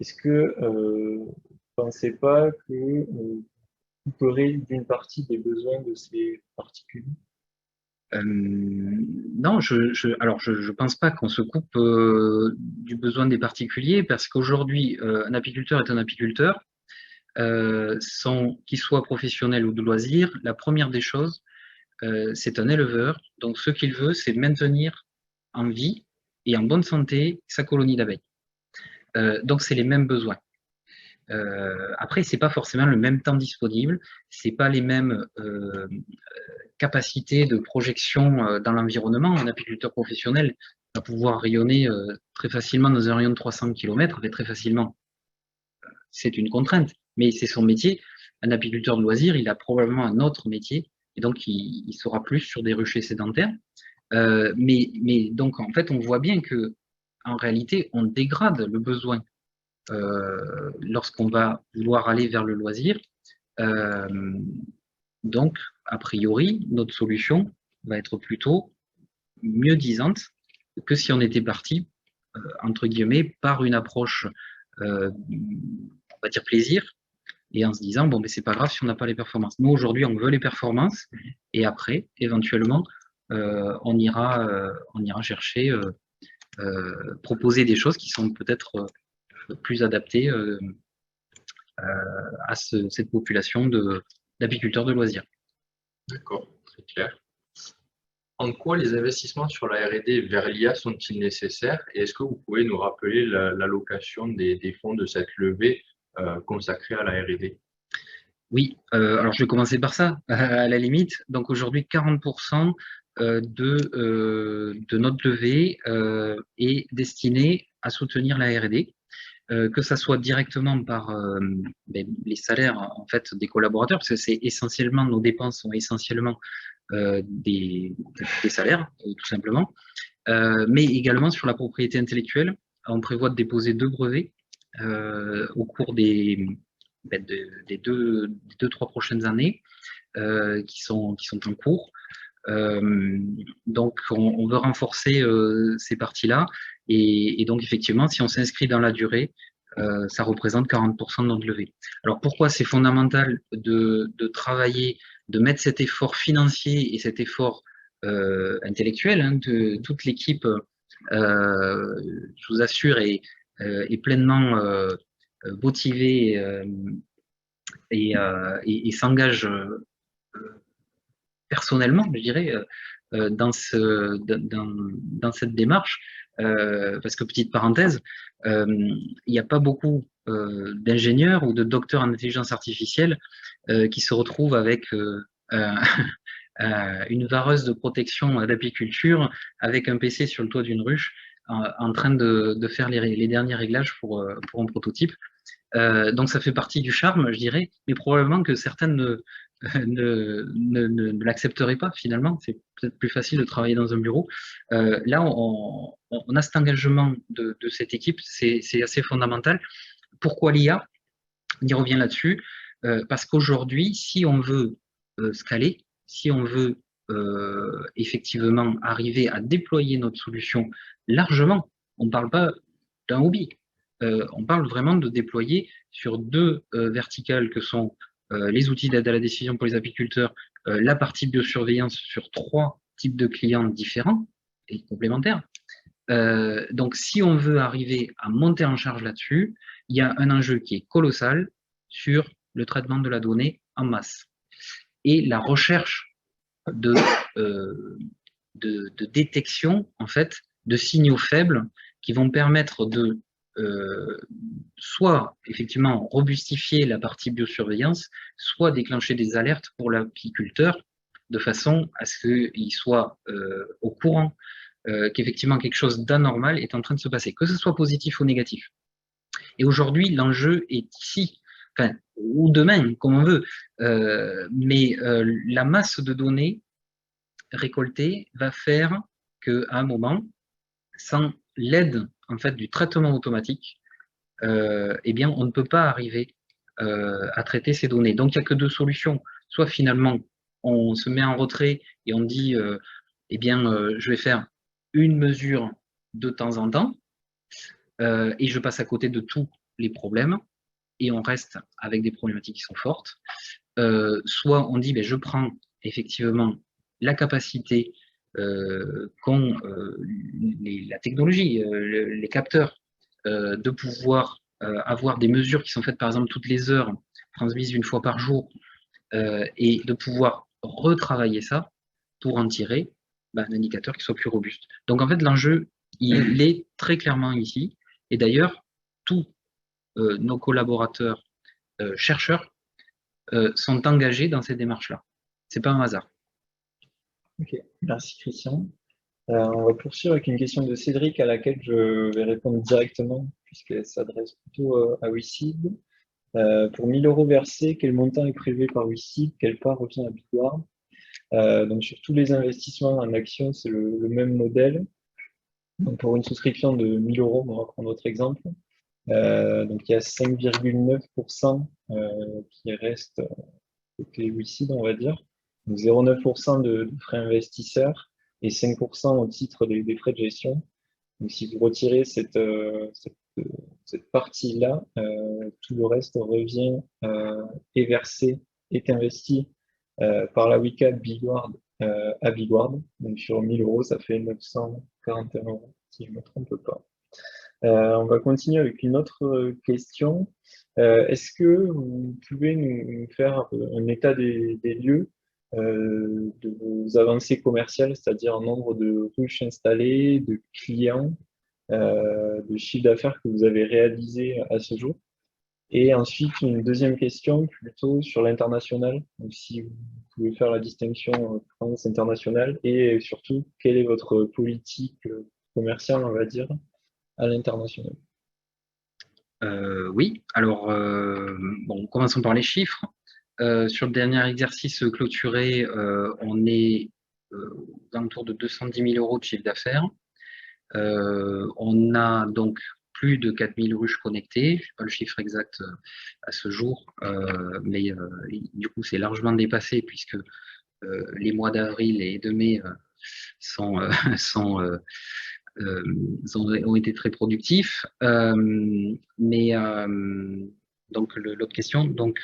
[SPEAKER 1] Est-ce que vous ne pensez pas que vous couperez d'une partie des besoins de ces particuliers?
[SPEAKER 3] Non, alors je pense pas qu'on se coupe du besoin des particuliers parce qu'aujourd'hui, un apiculteur est un apiculteur, qu'il soit professionnel ou de loisir. La première des choses, c'est un éleveur. Donc, ce qu'il veut, c'est maintenir en vie et en bonne santé sa colonie d'abeilles. Donc, c'est les mêmes besoins. Après, c'est pas forcément le même temps disponible, c'est pas les mêmes capacités de projection dans l'environnement. Un apiculteur professionnel va pouvoir rayonner très facilement dans un rayon de 300 km, mais très facilement. C'est une contrainte, mais c'est son métier. Un apiculteur de loisir, il a probablement un autre métier, et donc il sera plus sur des ruchers sédentaires. Mais donc, en fait, on voit bien que en réalité, on dégrade le besoin lorsqu'on va vouloir aller vers le loisir. Donc, a priori, notre solution va être plutôt mieux disante que si on était parti, entre guillemets, par une approche, on va dire plaisir, et en se disant, bon, mais c'est pas grave si on n'a pas les performances. Nous, aujourd'hui, on veut les performances, et après, éventuellement, on ira chercher, proposer des choses qui sont peut-être plus adaptées à cette population d'apiculteurs de loisirs.
[SPEAKER 2] D'accord, très clair. En quoi les investissements sur la R&D vers l'IA sont-ils nécessaires et est-ce que vous pouvez nous rappeler l'allocation des fonds de cette levée consacrée à la R&D?
[SPEAKER 3] Oui, alors je vais commencer par ça, à la limite. Donc aujourd'hui, 40% de notre levée est destiné à soutenir la R&D. Que ça soit directement par les salaires en fait des collaborateurs, parce que c'est essentiellement, nos dépenses sont essentiellement des salaires, tout simplement, mais également sur la propriété intellectuelle. On prévoit de déposer 2 brevets au cours des 2-3 prochaines années qui sont en cours. Donc, on veut renforcer ces parties-là. Et donc, effectivement, si on s'inscrit dans la durée, ça représente 40% de notre levée. Alors, pourquoi c'est fondamental de travailler, de mettre cet effort financier et cet effort intellectuel de toute l'équipe, je vous assure, est pleinement motivée et s'engage personnellement, je dirais, dans cette démarche, parce que petite parenthèse, il n'y a pas beaucoup d'ingénieurs ou de docteurs en intelligence artificielle qui se retrouvent avec une vareuse de protection d'apiculture avec un PC sur le toit d'une ruche en train de faire les derniers réglages pour un prototype. Donc ça fait partie du charme, je dirais, mais probablement que certaines ne l'accepteraient pas finalement. C'est peut-être plus facile de travailler dans un bureau. Là, on a cet engagement de cette équipe, c'est assez fondamental. Pourquoi l'IA? On y revient là-dessus, parce qu'aujourd'hui, si on veut scaler, si on veut effectivement arriver à déployer notre solution largement, on ne parle pas d'un hobby, on parle vraiment de déployer sur 2 verticales que sont les outils d'aide à la décision pour les apiculteurs, la partie biosurveillance sur 3 types de clients différents et complémentaires. Donc, si on veut arriver à monter en charge là-dessus, il y a un enjeu qui est colossal sur le traitement de la donnée en masse et la recherche de détection en fait de signaux faibles qui vont permettre de soit effectivement robustifier la partie biosurveillance, soit déclencher des alertes pour l'apiculteur de façon à ce qu'il soit au courant qu'effectivement quelque chose d'anormal est en train de se passer, que ce soit positif ou négatif. Et aujourd'hui, l'enjeu est ici, enfin, ou demain, comme on veut, mais la masse de données récoltées va faire qu'à un moment, sans l'aide en fait du traitement automatique, eh bien, on ne peut pas arriver à traiter ces données. Donc, il n'y a que 2 solutions. Soit finalement, on se met en retrait et on dit, eh bien, je vais faire une mesure de temps en temps et je passe à côté de tous les problèmes et on reste avec des problématiques qui sont fortes. Soit on dit, ben, je prends effectivement la capacité qu'ont la technologie, les capteurs, de pouvoir avoir des mesures qui sont faites par exemple toutes les heures, transmises une fois par jour, et de pouvoir retravailler ça pour en tirer un indicateur qui soit plus robuste. Donc en fait, l'enjeu, il est très clairement ici. Et d'ailleurs, tous nos collaborateurs chercheurs sont engagés dans ces démarches-là. Ce n'est pas un hasard.
[SPEAKER 1] Ok, merci Christian. On va poursuivre avec une question de Cédric à laquelle je vais répondre directement puisqu'elle s'adresse plutôt à WeSeed. Pour 1 000 € versés, quel montant est prélevé par WeSeed? Quelle part revient à Bigward? Donc sur tous les investissements en actions, c'est le même modèle. Donc pour une souscription de 1 000 €, on va prendre notre exemple. Donc il y a 5,9% qui reste côté WeSeed, on va dire. Donc 0,9% de frais investisseurs et 5% au titre des frais de gestion. Donc si vous retirez cette partie-là, tout le reste revient est versé, est investi par la WeCap Bigward à Bigward. Donc sur 1 000 €, ça fait 941 €, si je ne me trompe pas. On va continuer avec une autre question. Est-ce que vous pouvez nous faire un état des lieux de vos avancées commerciales, c'est-à-dire un nombre de ruches installées, de clients, de chiffre d'affaires que vous avez réalisé à ce jour? Et ensuite, une deuxième question plutôt sur l'international. Donc, si vous pouvez faire la distinction France internationale et surtout, quelle est votre politique commerciale, on va dire, à l'international?
[SPEAKER 3] Oui, alors, bon, commençons par les chiffres. Sur le dernier exercice clôturé, on est aux alentours de 210 000 € de chiffre d'affaires. On a donc plus de 4 000 ruches connectées. Je n'ai pas le chiffre exact à ce jour, mais du coup, c'est largement dépassé puisque les mois d'avril et de mai ont été très productifs. Donc, l'autre question, donc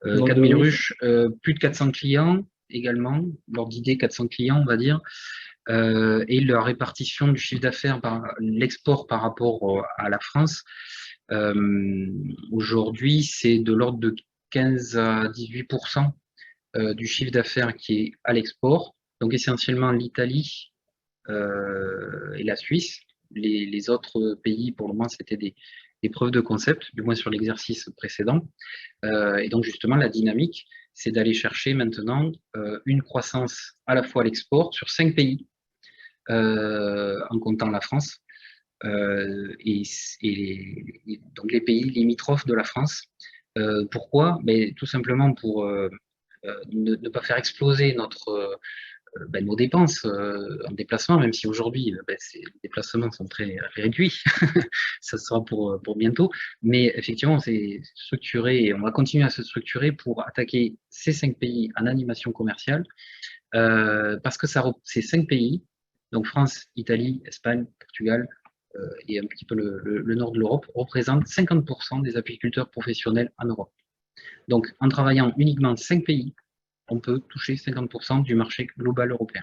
[SPEAKER 3] 4 000 ruches, plus de 400 clients également, l'ordre d'idée 400 clients, on va dire, et leur répartition du chiffre d'affaires par l'export par rapport à la France. Aujourd'hui, c'est de l'ordre de 15 à 18% du chiffre d'affaires qui est à l'export, donc essentiellement l'Italie et la Suisse. Les autres pays, pour le moment, c'était des preuves de concept, du moins sur l'exercice précédent. Et donc, justement, la dynamique, c'est d'aller chercher maintenant une croissance à la fois à l'export sur 5 pays, en comptant la France, et donc les pays limitrophes de la France. Pourquoi? Tout simplement pour ne pas faire exploser nos dépenses en déplacement, même si aujourd'hui les déplacements sont très réduits, ça sera pour bientôt, mais effectivement c'est structuré et on va continuer à se structurer pour attaquer ces 5 pays en animation commerciale, parce que ces 5 pays, donc France, Italie, Espagne, Portugal et un petit peu le nord de l'Europe, représentent 50% des apiculteurs professionnels en Europe. Donc en travaillant uniquement 5 pays, on peut toucher 50% du marché global européen.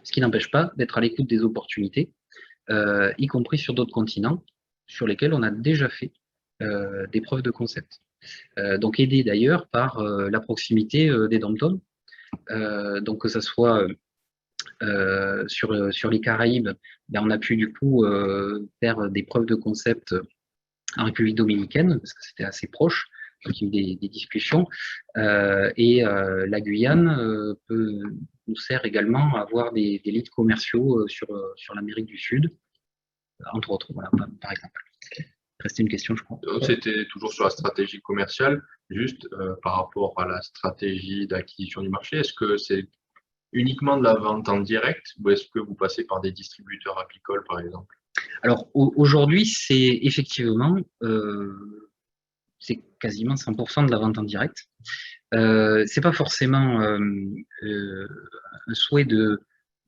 [SPEAKER 3] Ce qui n'empêche pas d'être à l'écoute des opportunités, y compris sur d'autres continents, sur lesquels on a déjà fait des preuves de concept. Donc aidé d'ailleurs par la proximité des dom-toms, donc que ce soit sur les Caraïbes, on a pu du coup faire des preuves de concept en République dominicaine, parce que c'était assez proche, donc il y a eu des discussions, et la Guyane nous sert également à avoir des leads commerciaux sur l'Amérique du Sud, entre autres, voilà, par exemple. Restait une question, je crois.
[SPEAKER 2] C'était toujours sur la stratégie commerciale, juste par rapport à la stratégie d'acquisition du marché. Est-ce que c'est uniquement de la vente en direct ou est-ce que vous passez par des distributeurs apicoles, par exemple?
[SPEAKER 3] Alors aujourd'hui, c'est effectivement c'est quasiment 100% de la vente en direct. C'est pas forcément un souhait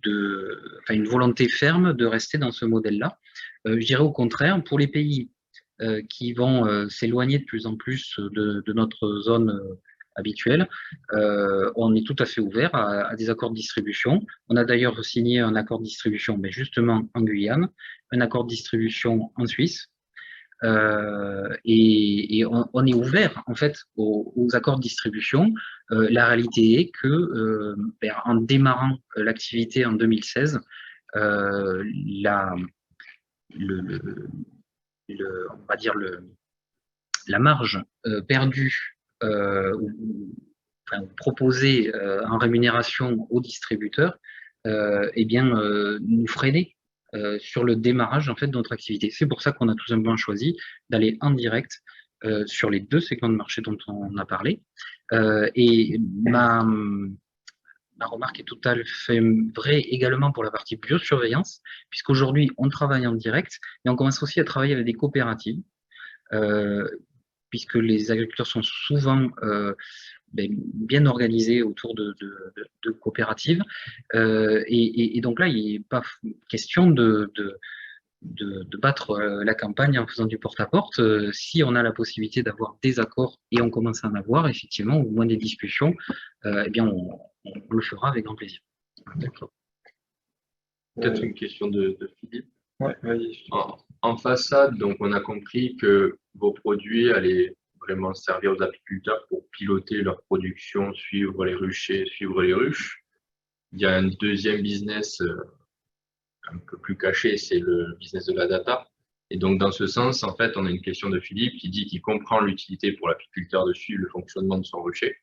[SPEAKER 3] une volonté ferme de rester dans ce modèle-là. Je dirais au contraire, pour les pays qui vont s'éloigner de plus en plus de notre zone habituelle. On est tout à fait ouvert à des accords de distribution. On a d'ailleurs signé un accord de distribution, mais justement en Guyane, un accord de distribution en Suisse. Et on est ouvert en fait aux accords de distribution. La réalité est que en démarrant l'activité en 2016, on va dire la marge perdue proposée en rémunération aux distributeurs, nous freinait sur le démarrage en fait de notre activité. C'est pour ça qu'on a tout simplement choisi d'aller en direct sur les 2 segments de marché dont on a parlé. Et ma remarque est tout à fait vraie également pour la partie biosurveillance, puisqu'aujourd'hui on travaille en direct, mais on commence aussi à travailler avec des coopératives, puisque les agriculteurs sont souvent bien organisés autour de coopératives. Et donc là, il n'est pas question de battre la campagne en faisant du porte-à-porte. Si on a la possibilité d'avoir des accords, et on commence à en avoir, effectivement, au moins des discussions, on le fera avec grand plaisir.
[SPEAKER 2] D'accord. Peut-être une question de Philippe.
[SPEAKER 1] Ouais, vas-y.
[SPEAKER 2] En façade, donc on a compris que vos produits allaient vraiment servir aux apiculteurs pour piloter leur production, suivre les ruchers, suivre les ruches. Il y a un deuxième business un peu plus caché, c'est le business de la data. Et donc, dans ce sens, en fait, on a une question de Philippe qui dit qu'il comprend l'utilité pour l'apiculteur de suivre le fonctionnement de son rucher.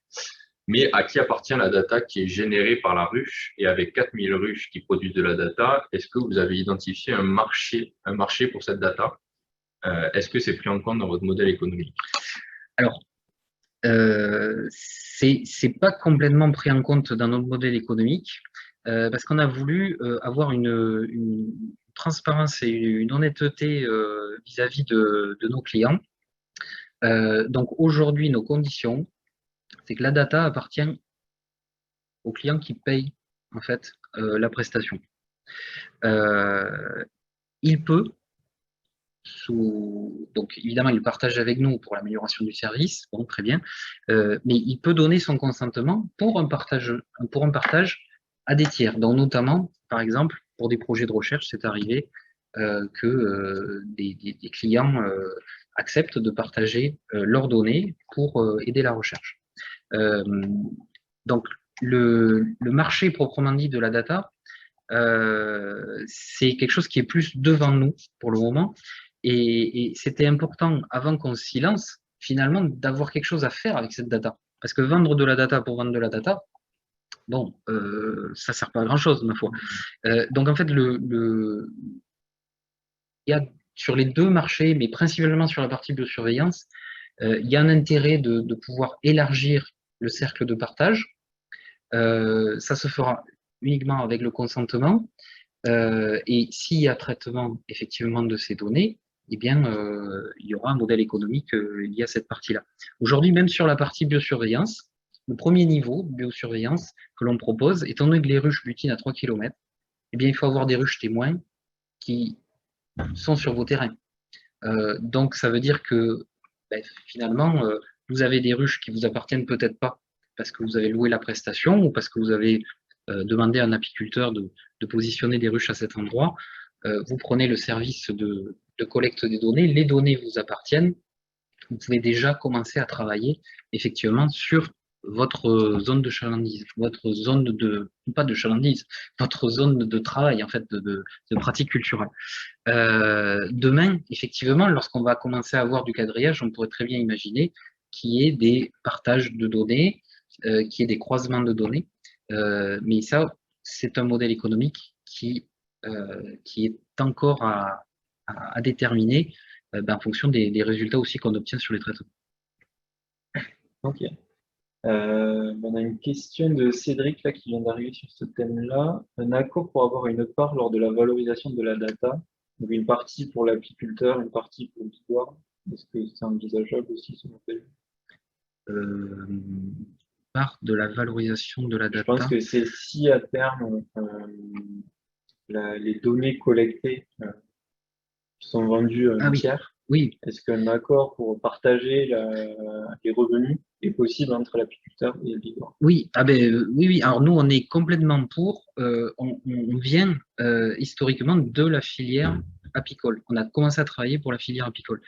[SPEAKER 2] Mais à qui appartient la data qui est générée par la ruche? Et avec 4000 ruches qui produisent de la data, est-ce que vous avez identifié un marché pour cette data? Est-ce que c'est pris en compte dans votre modèle économique?
[SPEAKER 3] Alors, c'est pas complètement pris en compte dans notre modèle économique, parce qu'on a voulu avoir une transparence et une honnêteté vis-à-vis de nos clients. Donc aujourd'hui, nos conditions, c'est que la data appartient aux clients qui payent en fait la prestation. Il peut, donc évidemment, il partage avec nous pour l'amélioration du service, bon, très bien, mais il peut donner son consentement pour un partage à des tiers. Donc notamment, par exemple, pour des projets de recherche, c'est arrivé que des clients acceptent de partager leurs données pour aider la recherche. Donc le marché proprement dit de la data, c'est quelque chose qui est plus devant nous pour le moment. Et c'était important, avant qu'on s'y lance, finalement, d'avoir quelque chose à faire avec cette data. Parce que vendre de la data pour vendre de la data, bon, ça ne sert pas à grand-chose, ma foi. Donc, en fait, il y a sur les 2 marchés, mais principalement sur la partie biosurveillance, il y a un intérêt de pouvoir élargir le cercle de partage. Ça se fera uniquement avec le consentement. Et s'il y a traitement effectivement de ces données, il y aura un modèle économique lié à cette partie-là. Aujourd'hui, même sur la partie biosurveillance, le premier niveau de biosurveillance que l'on propose, étant donné que les ruches butinent à 3 km, il faut avoir des ruches témoins qui sont sur vos terrains. Donc, ça veut dire que finalement, vous avez des ruches qui vous appartiennent peut-être pas parce que vous avez loué la prestation ou parce que vous avez demandé à un apiculteur de positionner des ruches à cet endroit. Vous prenez le service de collecte des données, les données vous appartiennent, vous pouvez déjà commencer à travailler effectivement sur votre zone de chalandise, votre zone pas de chalandise, votre zone de travail, en fait, de pratique culturelle. Demain, effectivement, lorsqu'on va commencer à avoir du quadrillage, on pourrait très bien imaginer qu'il y ait des partages de données, qu'il y ait des croisements de données, mais ça, c'est un modèle économique qui est encore à déterminer en fonction des résultats aussi qu'on obtient sur les traitements.
[SPEAKER 1] Ok. On a une question de Cédric là, qui vient d'arriver sur ce thème-là. Un accord pour avoir une part lors de la valorisation de la data, donc une partie pour l'apiculteur, une partie pour l'histoire. Est-ce que c'est envisageable aussi ce modèle?
[SPEAKER 3] Part de la valorisation de la data.
[SPEAKER 1] Je pense que c'est si à terme les données collectées qui sont vendues à un tiers,
[SPEAKER 3] Oui,
[SPEAKER 1] Est-ce qu'un accord pour partager les revenus est possible entre l'apiculteur et le Bigorre?
[SPEAKER 3] oui, oui, oui. Alors nous, on est complètement pour. On vient historiquement de la filière apicole. On a commencé à travailler pour la filière apicole.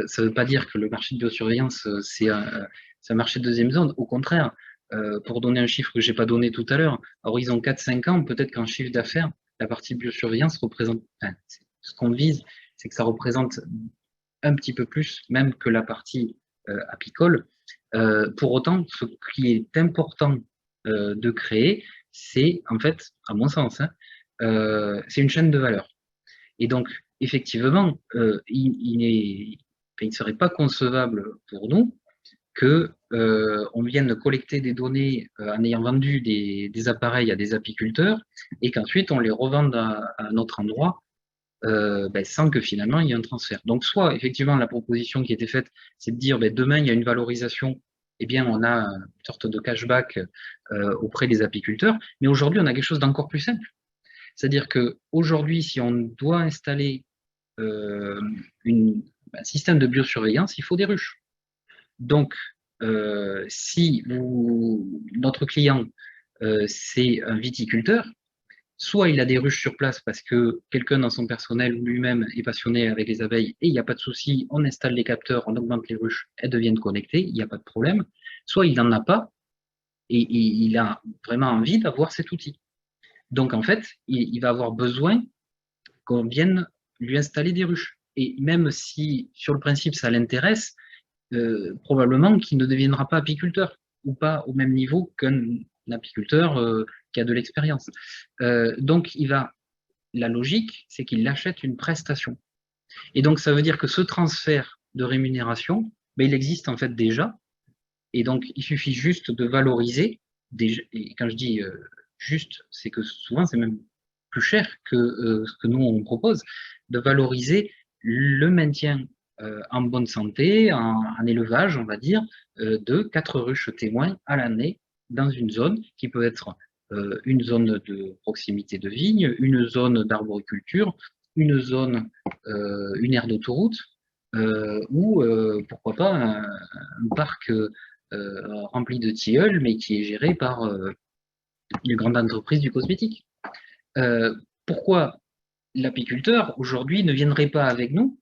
[SPEAKER 3] Ça ne veut pas dire que le marché de biosurveillance, c'est un marché de deuxième zone. Au contraire, pour donner un chiffre que je n'ai pas donné tout à l'heure, à horizon 4-5 ans, peut-être qu'en chiffre d'affaires, la partie biosurveillance représente, enfin, ce qu'on vise, c'est que ça représente un petit peu plus même que la partie apicole. Pour autant, ce qui est important de créer, c'est en fait, à mon sens, hein, c'est une chaîne de valeur. Et donc, effectivement, il ne serait pas concevable pour nous que on vienne collecter des données en ayant vendu des appareils à des apiculteurs et qu'ensuite on les revende à un autre endroit sans que finalement il y ait un transfert. Donc, soit effectivement la proposition qui était faite, c'est de dire demain il y a une valorisation, eh bien on a une sorte de cashback auprès des apiculteurs, mais aujourd'hui on a quelque chose d'encore plus simple. C'est-à-dire qu'aujourd'hui, si on doit installer euh, un système de biosurveillance, il faut des ruches. Donc, si notre client, c'est un viticulteur, soit il a des ruches sur place parce que quelqu'un dans son personnel ou lui-même est passionné avec les abeilles et il n'y a pas de souci, on installe les capteurs, on augmente les ruches, elles deviennent connectées, il n'y a pas de problème. Soit il n'en a pas et il a vraiment envie d'avoir cet outil. Donc en fait, il va avoir besoin qu'on vienne lui installer des ruches. Et même si sur le principe ça l'intéresse, probablement qu'il ne deviendra pas apiculteur ou pas au même niveau qu'un apiculteur qui a de l'expérience. Donc la logique, c'est qu'il achète une prestation. Et donc ça veut dire que ce transfert de rémunération, il existe en fait déjà. Et donc il suffit juste de valoriser. Et quand je dis juste, c'est que souvent c'est même plus cher que ce que nous on propose, de valoriser le maintien en bonne santé, en élevage, on va dire, de 4 ruches témoins à l'année dans une zone qui peut être une zone de proximité de vigne, une zone d'arboriculture, une aire d'autoroute, ou pourquoi pas un parc rempli de tilleuls, mais qui est géré par une grande entreprise du cosmétique. Pourquoi l'apiculteur, aujourd'hui, ne viendrait pas avec nous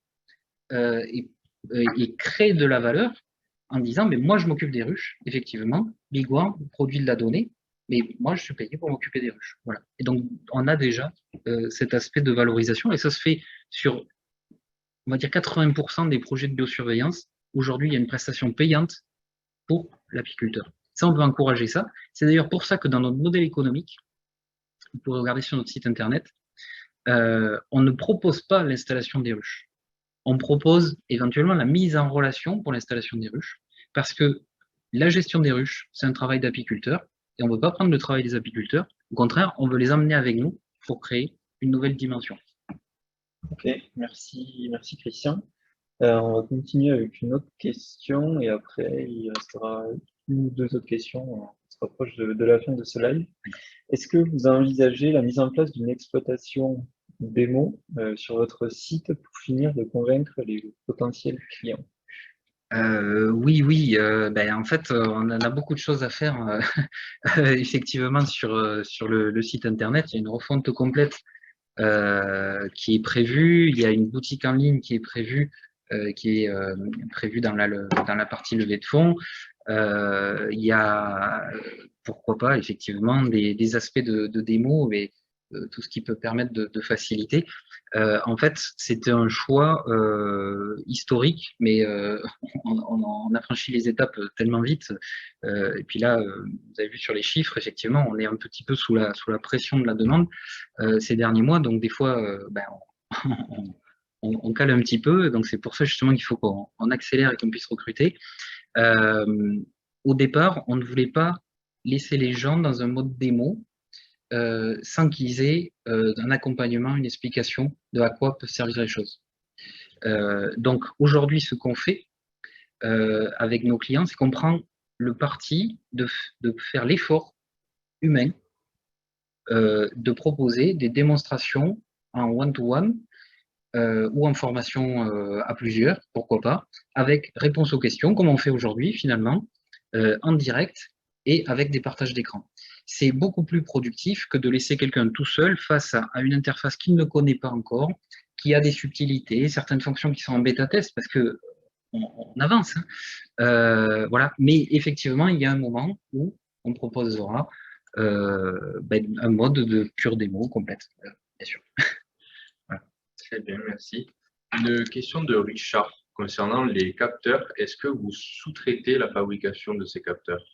[SPEAKER 3] et créer de la valeur en disant, mais moi, je m'occupe des ruches, effectivement, Bigouin produit de la donnée, mais moi, je suis payé pour m'occuper des ruches. Voilà. Et donc, on a déjà cet aspect de valorisation, et ça se fait sur, on va dire, 80% des projets de biosurveillance. Aujourd'hui, il y a une prestation payante pour l'apiculteur. Ça, on veut encourager ça. C'est d'ailleurs pour ça que dans notre modèle économique, vous pouvez regarder sur notre site internet, on ne propose pas l'installation des ruches. On propose éventuellement la mise en relation pour l'installation des ruches, parce que la gestion des ruches, c'est un travail d'apiculteur, et on ne veut pas prendre le travail des apiculteurs. Au contraire, on veut les emmener avec nous pour créer une nouvelle dimension.
[SPEAKER 1] Ok, merci Christian. On va continuer avec une autre question et après il restera une ou deux autres questions. On se rapproche de la fin de ce live. Est-ce que vous envisagez la mise en place d'une exploitation démo sur votre site pour finir de convaincre les potentiels clients?
[SPEAKER 3] Oui, oui. En fait, on en a beaucoup de choses à faire effectivement sur le site internet. Il y a une refonte complète qui est prévue. Il y a une boutique en ligne qui est prévue dans la partie levée de fonds. Il y a, pourquoi pas, effectivement, des aspects de démo, mais tout ce qui peut permettre de faciliter. En fait, c'était un choix historique, mais on a franchi les étapes tellement vite. Et puis là, vous avez vu sur les chiffres, effectivement, on est un petit peu sous la pression de la demande ces derniers mois. Donc, des fois, on cale un petit peu. Donc, c'est pour ça justement qu'il faut qu'on accélère et qu'on puisse recruter. Au départ, on ne voulait pas laisser les gens dans un mode démo sans qu'ils aient un accompagnement, une explication de à quoi peuvent servir les choses. Donc aujourd'hui, ce qu'on fait avec nos clients, c'est qu'on prend le parti de faire l'effort humain de proposer des démonstrations en one-to-one ou en formation à plusieurs, pourquoi pas, avec réponse aux questions, comme on fait aujourd'hui finalement, en direct et avec des partages d'écran. C'est beaucoup plus productif que de laisser quelqu'un tout seul face à une interface qu'il ne connaît pas encore, qui a des subtilités, certaines fonctions qui sont en bêta-test, parce que on avance. Hein. Voilà. Mais effectivement, il y a un moment où on proposera un mode de pure démo complète, bien sûr.
[SPEAKER 2] Voilà. Très bien, merci. Une question de Richard concernant les capteurs. Est-ce que vous sous-traitez la fabrication de ces capteurs?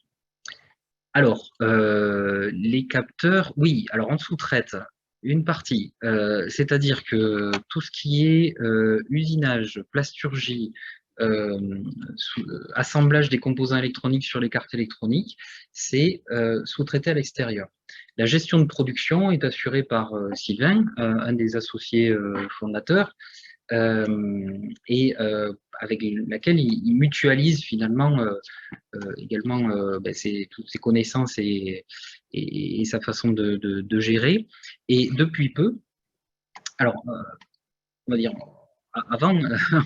[SPEAKER 3] Alors, les capteurs, oui, alors on sous-traite une partie, c'est-à-dire que tout ce qui est usinage, plasturgie, assemblage des composants électroniques sur les cartes électroniques, c'est sous-traité à l'extérieur. La gestion de production est assurée par Sylvain, un des associés fondateurs, et avec laquelle il mutualise finalement également toutes ses connaissances et sa façon de gérer. Et depuis peu, alors on va dire avant,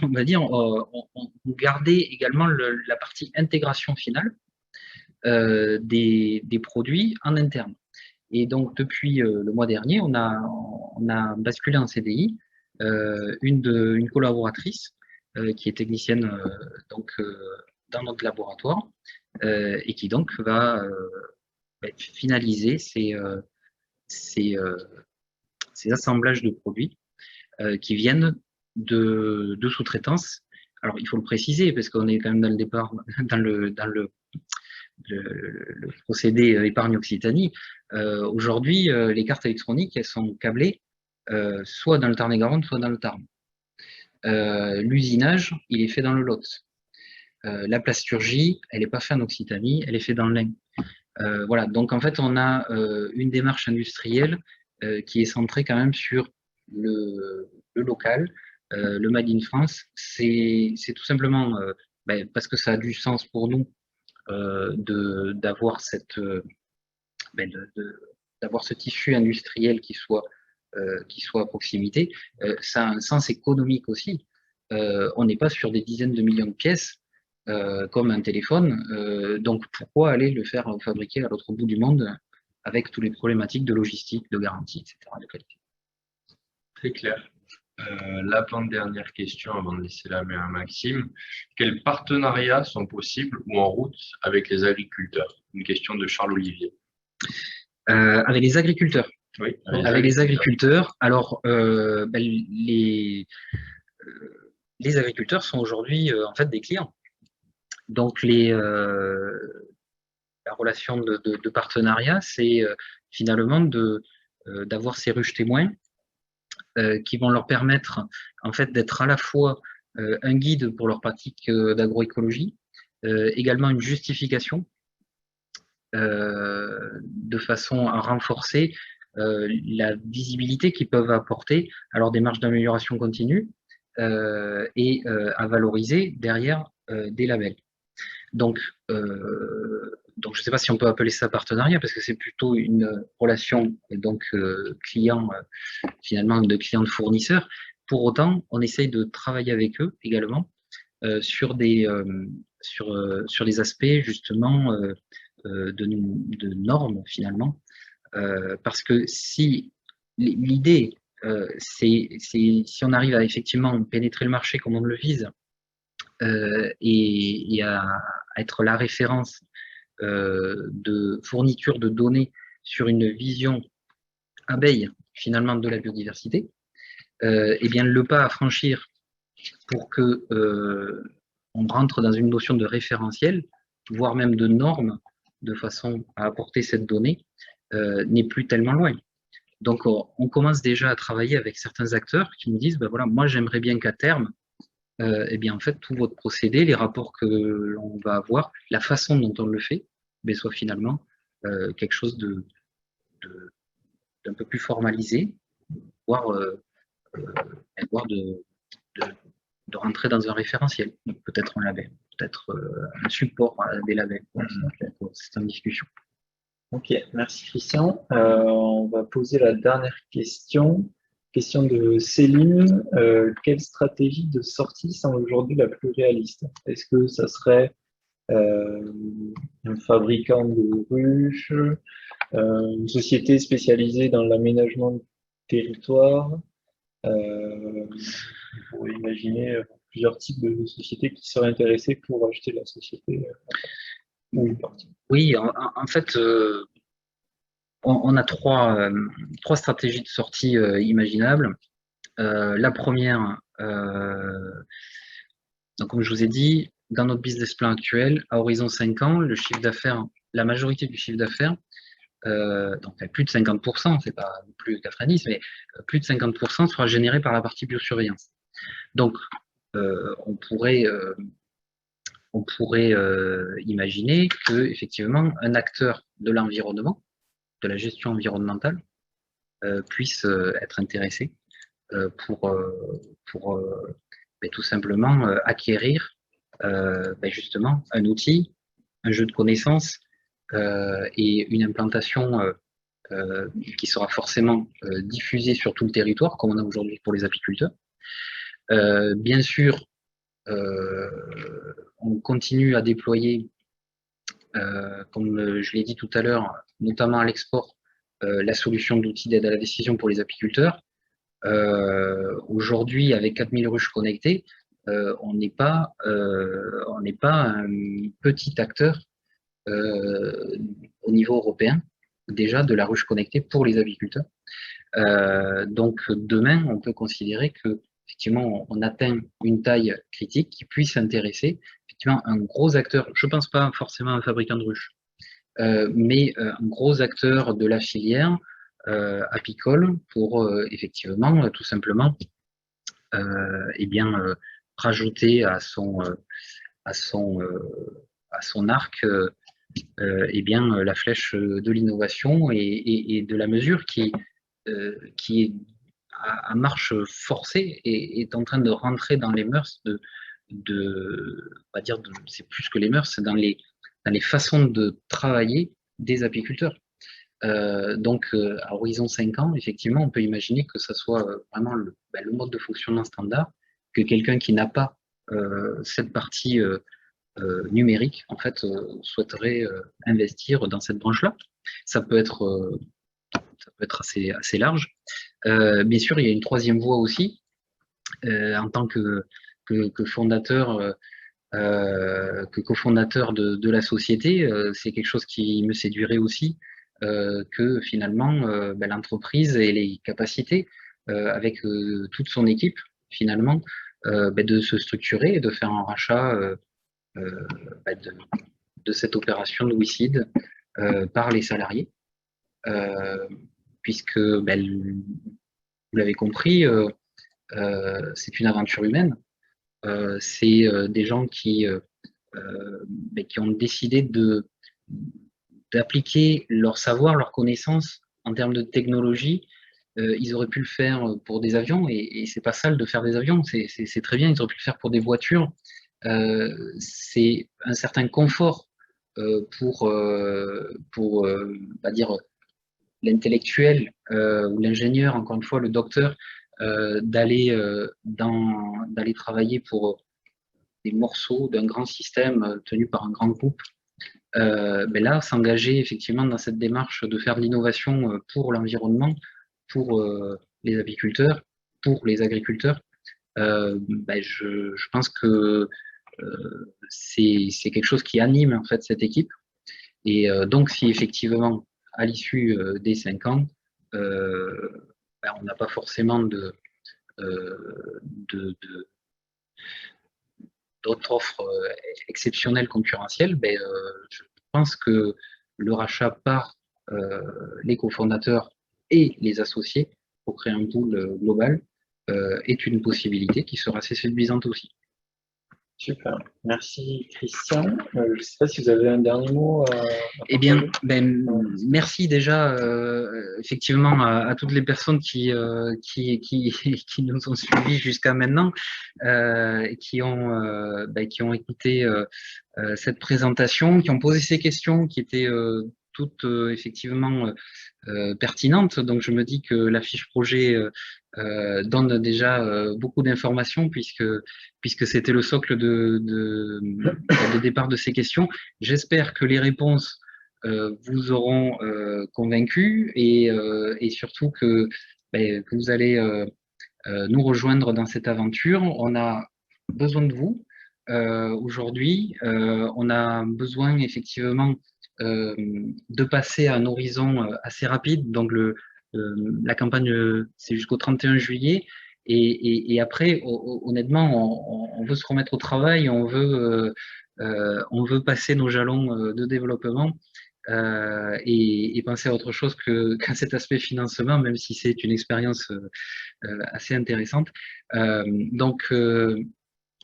[SPEAKER 3] on va dire, on gardait également la partie intégration finale des produits en interne. Et donc depuis le mois dernier, on a basculé en CDI une collaboratrice qui est technicienne dans notre laboratoire et qui donc va finaliser ces assemblages de produits qui viennent de sous-traitance. Alors, il faut le préciser, parce qu'on est quand même dans le départ, dans le procédé épargne Occitanie. Aujourd'hui, les cartes électroniques, elles sont câblées soit dans le Tarn-et-Garonne, soit dans le Tarn. L'usinage, il est fait dans le Lot. La plasturgie, elle n'est pas faite en Occitanie, elle est faite dans l'Ain. Voilà, donc en fait, on a une démarche industrielle qui est centrée quand même sur le local, le Made in France. C'est tout simplement parce que ça a du sens pour nous d'avoir d'avoir ce tissu industriel qui soit à proximité. Ça a un sens économique aussi. On n'est pas sur des dizaines de millions de pièces comme un téléphone. Donc pourquoi aller le faire fabriquer à l'autre bout du monde avec toutes les problématiques de logistique, de garantie, etc. de qualité.
[SPEAKER 2] Très clair. L'avant-dernière question avant de laisser la main à Maxime. Quels partenariats sont possibles ou en route avec les agriculteurs? Une question de Charles Olivier.
[SPEAKER 3] Avec les agriculteurs.
[SPEAKER 2] Oui,
[SPEAKER 3] avec les agriculteurs. Alors, les agriculteurs sont aujourd'hui en fait des clients. Donc, la relation de partenariat, c'est finalement d'avoir ces ruches témoins qui vont leur permettre en fait d'être à la fois un guide pour leur pratique d'agroécologie, également une justification de façon à renforcer la visibilité qu'ils peuvent apporter à leur démarche d'amélioration continue et à valoriser derrière des labels. Donc, je ne sais pas si on peut appeler ça partenariat parce que c'est plutôt une relation client finalement de client de fournisseur. Pour autant, on essaye de travailler avec eux également sur des aspects justement de normes finalement, parce que si l'idée c'est si on arrive à effectivement pénétrer le marché comme on le vise et à être la référence de fourniture de données sur une vision abeille finalement de la biodiversité, et bien le pas à franchir pour que on rentre dans une notion de référentiel, voire même de normes, de façon à apporter cette donnée, n'est plus tellement loin. Donc, on commence déjà à travailler avec certains acteurs qui nous disent, ben voilà, moi j'aimerais bien qu'à terme, eh bien en fait tout votre procédé, les rapports que l'on va avoir, la façon dont on le fait, ben, soit finalement quelque chose d'un peu plus formalisé, voire de rentrer dans un référentiel. Peut-être un label, peut-être un support à des labels. C'est en discussion.
[SPEAKER 1] Ok, merci Christian. On va poser la dernière question. question de Céline. Quelle stratégie de sortie semble aujourd'hui la plus réaliste? Est-ce que ça serait un fabricant de ruches, une société spécialisée dans l'aménagement du territoire? On pourrait imaginer plusieurs types de sociétés qui seraient intéressées pour acheter la société ou une partie.
[SPEAKER 3] Oui, en fait, on a trois stratégies de sortie imaginables. La première, donc comme je vous ai dit, dans notre business plan actuel, à horizon 5 ans, le chiffre d'affaires, la majorité du chiffre d'affaires, donc plus de 50%, c'est pas plus 90, mais plus de 50% sera généré par la partie biosurveillance. Donc, on pourrait imaginer que effectivement un acteur de l'environnement, de la gestion environnementale, puisse être intéressé pour tout simplement acquérir justement un outil, un jeu de connaissances et une implantation qui sera forcément diffusée sur tout le territoire, comme on a aujourd'hui pour les apiculteurs. Bien sûr, on continue à déployer, comme je l'ai dit tout à l'heure, notamment à l'export, la solution d'outils d'aide à la décision pour les apiculteurs. Aujourd'hui, avec 4000 ruches connectées, on n'est pas un petit acteur au niveau européen, déjà de la ruche connectée pour les apiculteurs. Donc demain, on peut considérer que effectivement, on atteint une taille critique qui puisse intéresser effectivement un gros acteur. Je ne pense pas forcément à un fabricant de ruches, mais un gros acteur de la filière apicole pour effectivement tout simplement rajouter à son arc la flèche de l'innovation et de la mesure qui est à marche forcée et est en train de rentrer dans les mœurs c'est plus que les mœurs, c'est dans les façons de travailler des apiculteurs. Donc, à horizon 5 ans, effectivement, on peut imaginer que ça soit vraiment le mode de fonctionnement standard, que quelqu'un qui n'a pas cette partie numérique, en fait, souhaiterait investir dans cette branche-là. Ça peut être assez large. Bien sûr, il y a une troisième voie aussi, en tant que fondateur, que cofondateur de la société, c'est quelque chose qui me séduirait aussi, que finalement l'entreprise ait les capacités, avec toute son équipe, finalement, de se structurer et de faire un rachat de cette opération de WeSeed par les salariés, puisque vous l'avez compris, c'est une aventure humaine. C'est des gens qui ont décidé d'appliquer leur savoir, leur connaissance en termes de technologie. Ils auraient pu le faire pour des avions, et c'est pas sale de faire des avions, c'est très bien. Ils auraient pu le faire pour des voitures. C'est un certain confort pour dire l'intellectuel ou l'ingénieur, encore une fois le docteur, d'aller travailler pour des morceaux d'un grand système tenu par un grand groupe. Là, s'engager effectivement dans cette démarche de faire de l'innovation pour l'environnement, pour les apiculteurs, pour les agriculteurs, je pense que c'est quelque chose qui anime en fait cette équipe. Et donc, si effectivement, à l'issue des 5 ans, on n'a pas forcément d'autres offres exceptionnelles concurrentielles, je pense que le rachat par les cofondateurs et les associés pour créer un pool global est une possibilité qui sera assez séduisante aussi.
[SPEAKER 1] Super, merci Christian. Je ne sais pas si vous avez un dernier mot à
[SPEAKER 3] Eh bien, merci déjà effectivement à toutes les personnes qui nous ont suivis jusqu'à maintenant, qui ont écouté cette présentation, qui ont posé ces questions qui étaient toutes effectivement pertinentes. Donc, je me dis que la fiche projet donne déjà beaucoup d'informations puisque c'était le socle de départ de ces questions. J'espère que les réponses vous auront convaincu et surtout que vous allez nous rejoindre dans cette aventure. On a besoin de vous aujourd'hui. On a besoin effectivement de passer à un horizon assez rapide. Donc la campagne, c'est jusqu'au 31 juillet. Et après, honnêtement, on veut se remettre au travail, on veut passer nos jalons de développement et penser à autre chose qu'à cet aspect financement, même si c'est une expérience assez intéressante. Donc,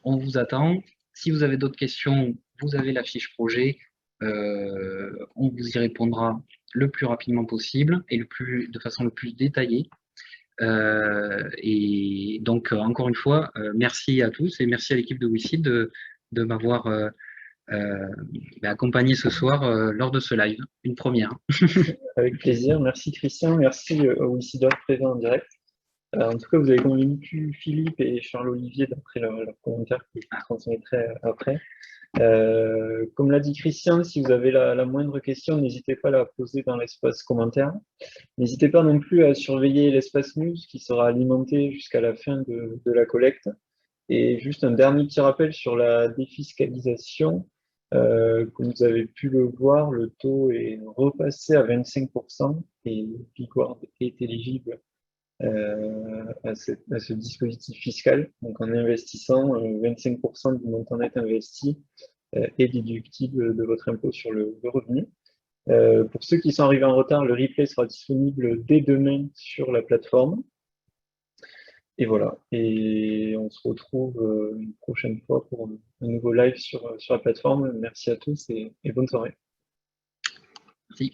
[SPEAKER 3] on vous attend. Si vous avez d'autres questions, vous avez la fiche projet. On vous y répondra le plus rapidement possible et de façon le plus détaillée. Et donc, encore une fois, merci à tous et merci à l'équipe de WICID de m'avoir accompagné ce soir lors de ce live, une première.
[SPEAKER 1] Avec plaisir. Merci Christian, merci aux WICIDeurs présents en direct. En tout cas, vous avez convaincu Philippe et Charles-Olivier d'après leurs commentaires que je transmettrai après. Comme l'a dit Christian, si vous avez la moindre question, n'hésitez pas à la poser dans l'espace commentaire. N'hésitez pas non plus à surveiller l'espace news qui sera alimenté jusqu'à la fin de la collecte. Et juste un dernier petit rappel sur la défiscalisation. Comme vous avez pu le voir, le taux est repassé à 25% et Bigward est éligible à ce dispositif fiscal. Donc en investissant, 25% du montant net investi est déductible de votre impôt sur le revenu. Pour ceux qui sont arrivés en retard, le replay sera disponible dès demain sur la plateforme. Et voilà, et on se retrouve une prochaine fois pour un nouveau live sur la plateforme. Merci à tous et bonne soirée.
[SPEAKER 3] Merci.